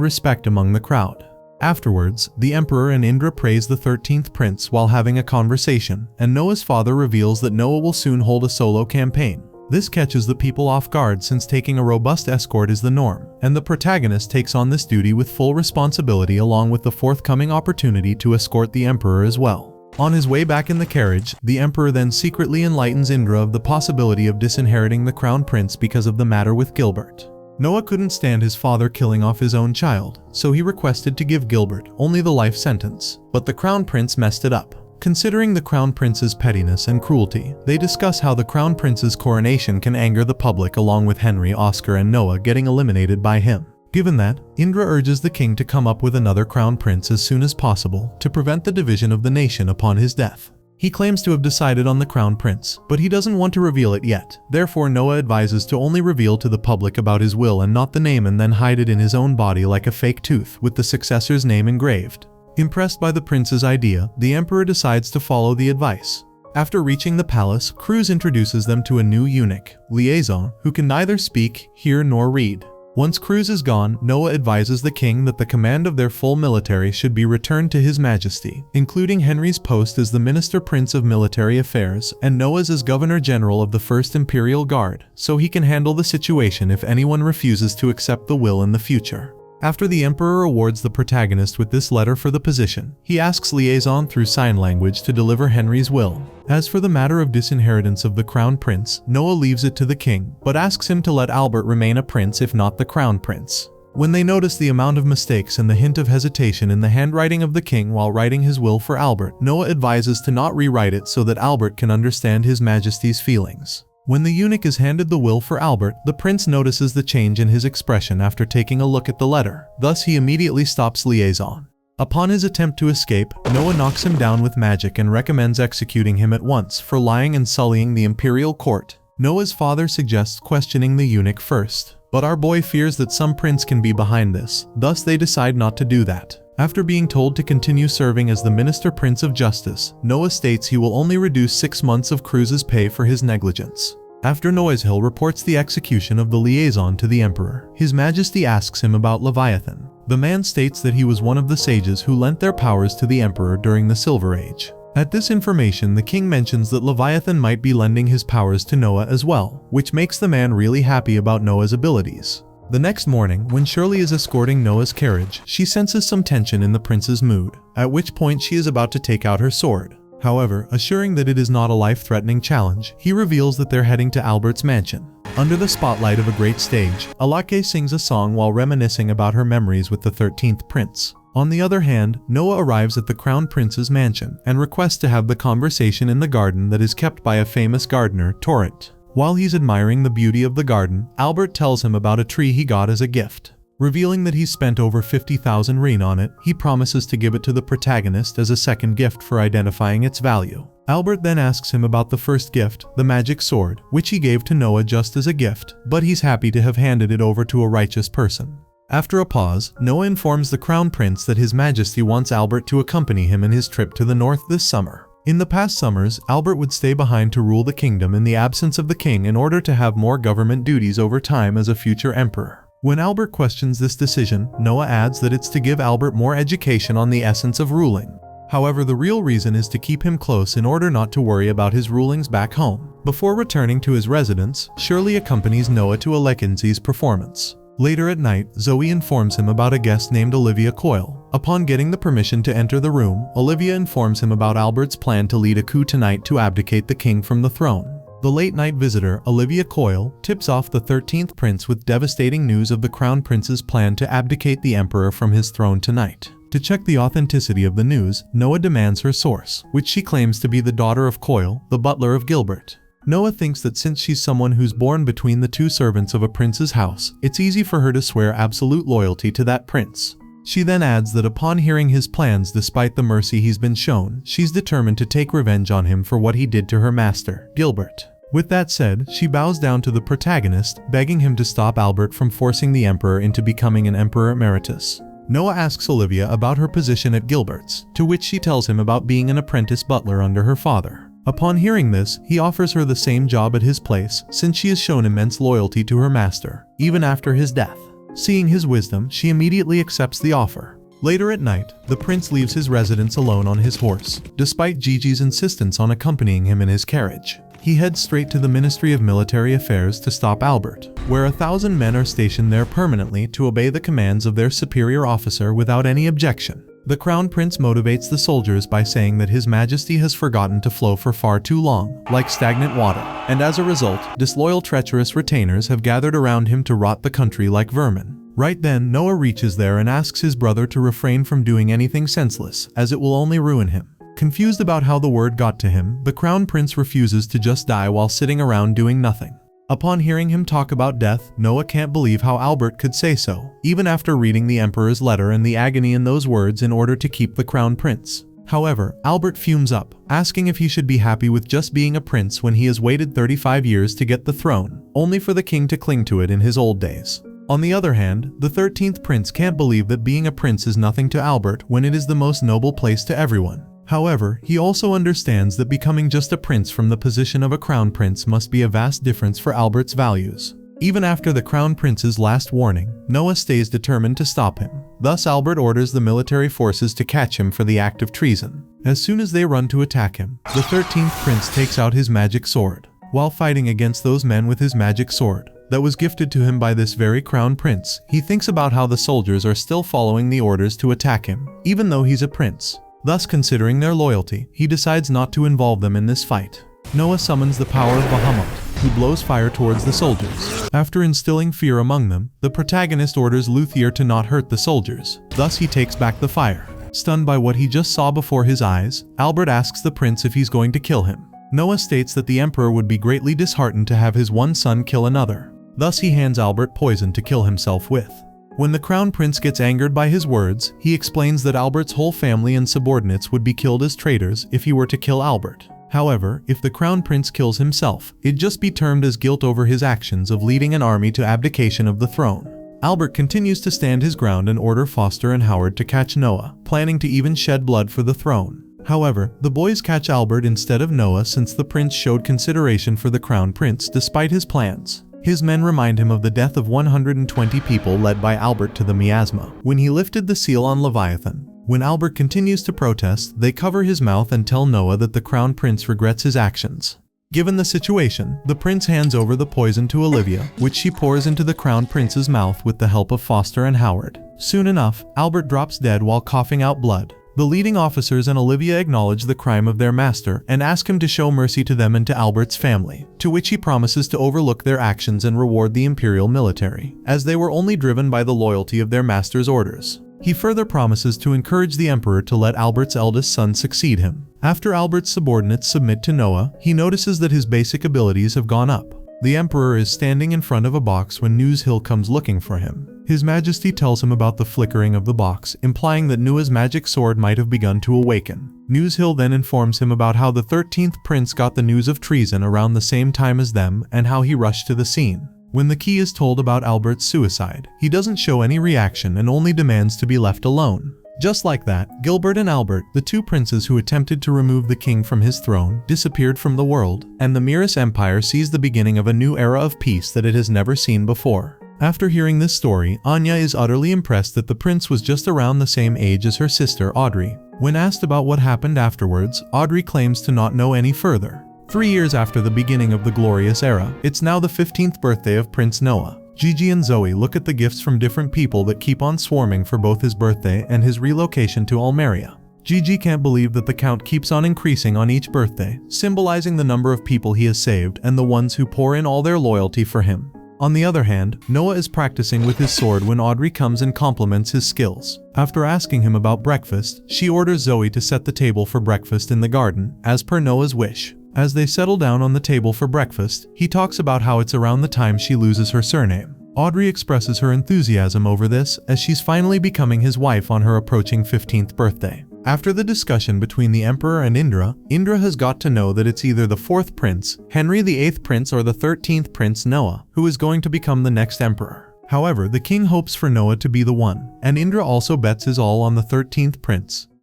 respect among the crowd. Afterwards, the Emperor and Indra praise the 13th Prince while having a conversation, and Noah's father reveals that Noah will soon hold a solo campaign. This catches the people off guard since taking a robust escort is the norm, and the protagonist takes on this duty with full responsibility along with the forthcoming opportunity to escort the emperor as well. On his way back in the carriage, the emperor then secretly enlightens Indra of the possibility of disinheriting the crown prince because of the matter with Gilbert. Noah couldn't stand his father killing off his own child, so he requested to give Gilbert only the life sentence, but the crown prince messed it up. Considering the crown prince's pettiness and cruelty, they discuss how the crown prince's coronation can anger the public along with Henry, Oscar and Noah getting eliminated by him. Given that, Indra urges the king to come up with another crown prince as soon as possible to prevent the division of the nation upon his death. He claims to have decided on the crown prince, but he doesn't want to reveal it yet. Therefore, Noah advises to only reveal to the public about his will and not the name and then hide it in his own body like a fake tooth with the successor's name engraved. Impressed by the prince's idea, the emperor decides to follow the advice. After reaching the palace, Cruz introduces them to a new eunuch, Liaison, who can neither speak, hear nor read. Once Cruz is gone, Noah advises the king that the command of their full military should be returned to his majesty, including Henry's post as the Minister Prince of Military Affairs and Noah's as Governor General of the 1st Imperial Guard, so he can handle the situation if anyone refuses to accept the will in the future. After the emperor awards the protagonist with this letter for the position, he asks Liaison through sign language to deliver Henry's will. As for the matter of disinheritance of the crown prince, Noah leaves it to the king, but asks him to let Albert remain a prince if not the crown prince. When they notice the amount of mistakes and the hint of hesitation in the handwriting of the king while writing his will for Albert, Noah advises to not rewrite it so that Albert can understand his majesty's feelings. When the eunuch is handed the will for Albert, the prince notices the change in his expression after taking a look at the letter. Thus, he immediately stops Liaison. Upon his attempt to escape, Noah knocks him down with magic and recommends executing him at once for lying and sullying the imperial court. Noah's father suggests questioning the eunuch first, but our boy fears that some prince can be behind this, thus they decide not to do that. After being told to continue serving as the Minister Prince of Justice, Noah states he will only reduce 6 months of Cruz's pay for his negligence. After Noishill reports the execution of the liaison to the emperor, His Majesty asks him about Leviathan. The man states that he was one of the sages who lent their powers to the emperor during the Silver Age. At this information, the king mentions that Leviathan might be lending his powers to Noah as well, which makes the man really happy about Noah's abilities. The next morning, when Shirley is escorting Noah's carriage, she senses some tension in the prince's mood, at which point she is about to take out her sword. However, assuring that it is not a life-threatening challenge, he reveals that they're heading to Albert's mansion. Under the spotlight of a great stage, Alake sings a song while reminiscing about her memories with the 13th Prince. On the other hand, Noah arrives at the Crown Prince's mansion and requests to have the conversation in the garden that is kept by a famous gardener, Torrent. While he's admiring the beauty of the garden, Albert tells him about a tree he got as a gift. Revealing that he's spent over 50,000 rein on it, he promises to give it to the protagonist as a second gift for identifying its value. Albert then asks him about the first gift, the magic sword, which he gave to Noah just as a gift, but he's happy to have handed it over to a righteous person. After a pause, Noah informs the Crown Prince that His Majesty wants Albert to accompany him in his trip to the north this summer. In the past summers, Albert would stay behind to rule the kingdom in the absence of the king in order to have more government duties over time as a future emperor. When Albert questions this decision, Noah adds that it's to give Albert more education on the essence of ruling. However, the real reason is to keep him close in order not to worry about his rulings back home. Before returning to his residence, Shirley accompanies Noah to Alekinzi's performance. Later at night, Zoe informs him about a guest named Olivia Coyle. Upon getting the permission to enter the room, Olivia informs him about Albert's plan to lead a coup tonight to abdicate the king from the throne. The late-night visitor, Olivia Coyle, tips off the 13th Prince with devastating news of the Crown Prince's plan to abdicate the emperor from his throne tonight. To check the authenticity of the news, Noah demands her source, which she claims to be the daughter of Coyle, the butler of Gilbert. Noah thinks that since she's someone who's born between the two servants of a prince's house, it's easy for her to swear absolute loyalty to that prince. She then adds that upon hearing his plans despite the mercy he's been shown, she's determined to take revenge on him for what he did to her master, Gilbert. With that said, she bows down to the protagonist, begging him to stop Albert from forcing the emperor into becoming an emperor emeritus. Noah asks Olivia about her position at Gilbert's, to which she tells him about being an apprentice butler under her father. Upon hearing this, he offers her the same job at his place, since she has shown immense loyalty to her master, even after his death. Seeing his wisdom, she immediately accepts the offer. Later at night, the prince leaves his residence alone on his horse, despite Gigi's insistence on accompanying him in his carriage. he heads straight to the Ministry of Military Affairs to stop Albert, where 1,000 men are stationed there permanently to obey the commands of their superior officer without any objection. The Crown Prince motivates the soldiers by saying that His Majesty has forgotten to flow for far too long, like stagnant water, and as a result, disloyal treacherous retainers have gathered around him to rot the country like vermin. Right then, Noah reaches there and asks his brother to refrain from doing anything senseless, as it will only ruin him. Confused about how the word got to him, the Crown Prince refuses to just die while sitting around doing nothing. Upon hearing him talk about death, Noah can't believe how Albert could say so, even after reading the Emperor's letter and the agony in those words in order to keep the Crown Prince. However, Albert fumes up, asking if he should be happy with just being a prince when he has waited 35 years to get the throne, only for the king to cling to it in his old days. On the other hand, the 13th Prince can't believe that being a prince is nothing to Albert when it is the most noble place to everyone. However, he also understands that becoming just a prince from the position of a crown prince must be a vast difference for Albert's values. Even after the Crown Prince's last warning, Noah stays determined to stop him. Thus, Albert orders the military forces to catch him for the act of treason. As soon as they run to attack him, the 13th Prince takes out his magic sword. While fighting against those men with his magic sword that was gifted to him by this very Crown Prince, he thinks about how the soldiers are still following the orders to attack him, even though he's a prince. Thus, considering their loyalty, he decides not to involve them in this fight. Noah summons the power of Bahamut, who blows fire towards the soldiers. After instilling fear among them, the protagonist orders Luthier to not hurt the soldiers. Thus, he takes back the fire. Stunned by what he just saw before his eyes, Albert asks the prince if he's going to kill him. Noah states that the emperor would be greatly disheartened to have his one son kill another. Thus, he hands Albert poison to kill himself with. When the Crown Prince gets angered by his words, he explains that Albert's whole family and subordinates would be killed as traitors if he were to kill Albert. However, if the Crown Prince kills himself, it'd just be termed as guilt over his actions of leading an army to abdication of the throne. Albert continues to stand his ground and order Foster and Howard to catch Noah, planning to even shed blood for the throne. However, the boys catch Albert instead of Noah since the prince showed consideration for the Crown Prince despite his plans. His men remind him of the death of 120 people led by Albert to the miasma when he lifted the seal on Leviathan. When Albert continues to protest, they cover his mouth and tell Noah that the Crown Prince regrets his actions. Given the situation, the prince hands over the poison to Olivia, which she pours into the Crown Prince's mouth with the help of Foster and Howard. Soon enough, Albert drops dead while coughing out blood. The leading officers and Olivia acknowledge the crime of their master and ask him to show mercy to them and to Albert's family, to which he promises to overlook their actions and reward the imperial military, as they were only driven by the loyalty of their master's orders. He further promises to encourage the emperor to let Albert's eldest son succeed him. After Albert's subordinates submit to Noah, he notices that his basic abilities have gone up. The emperor is standing in front of a box when Newshill comes looking for him. His Majesty tells him about the flickering of the box, implying that Nua's magic sword might have begun to awaken. Newshill then informs him about how the 13th Prince got the news of treason around the same time as them and how he rushed to the scene. When the key is told about Albert's suicide, he doesn't show any reaction and only demands to be left alone. Just like that, Gilbert and Albert, the two princes who attempted to remove the king from his throne, disappeared from the world, and the Miras Empire sees the beginning of a new era of peace that it has never seen before. After hearing this story, Anya is utterly impressed that the prince was just around the same age as her sister Audrey. When asked about what happened afterwards, Audrey claims to not know any further. 3 years after the beginning of the glorious era, it's now the 15th birthday of Prince Noah. Gigi and Zoe look at the gifts from different people that keep on swarming for both his birthday and his relocation to Almeria. Gigi can't believe that the count keeps on increasing on each birthday, symbolizing the number of people he has saved and the ones who pour in all their loyalty for him. On the other hand, Noah is practicing with his sword when Audrey comes and compliments his skills. After asking him about breakfast, she orders Zoe to set the table for breakfast in the garden, as per Noah's wish. As they settle down on the table for breakfast, he talks about how it's around the time she loses her surname. Audrey expresses her enthusiasm over this as she's finally becoming his wife on her approaching 15th birthday. After the discussion between the Emperor and Indra has got to know that it's either the 4th Prince, Henry the 8th Prince, or the 13th Prince Noah, who is going to become the next Emperor. However, the king hopes for Noah to be the one, and Indra also bets his all on the 13th Prince.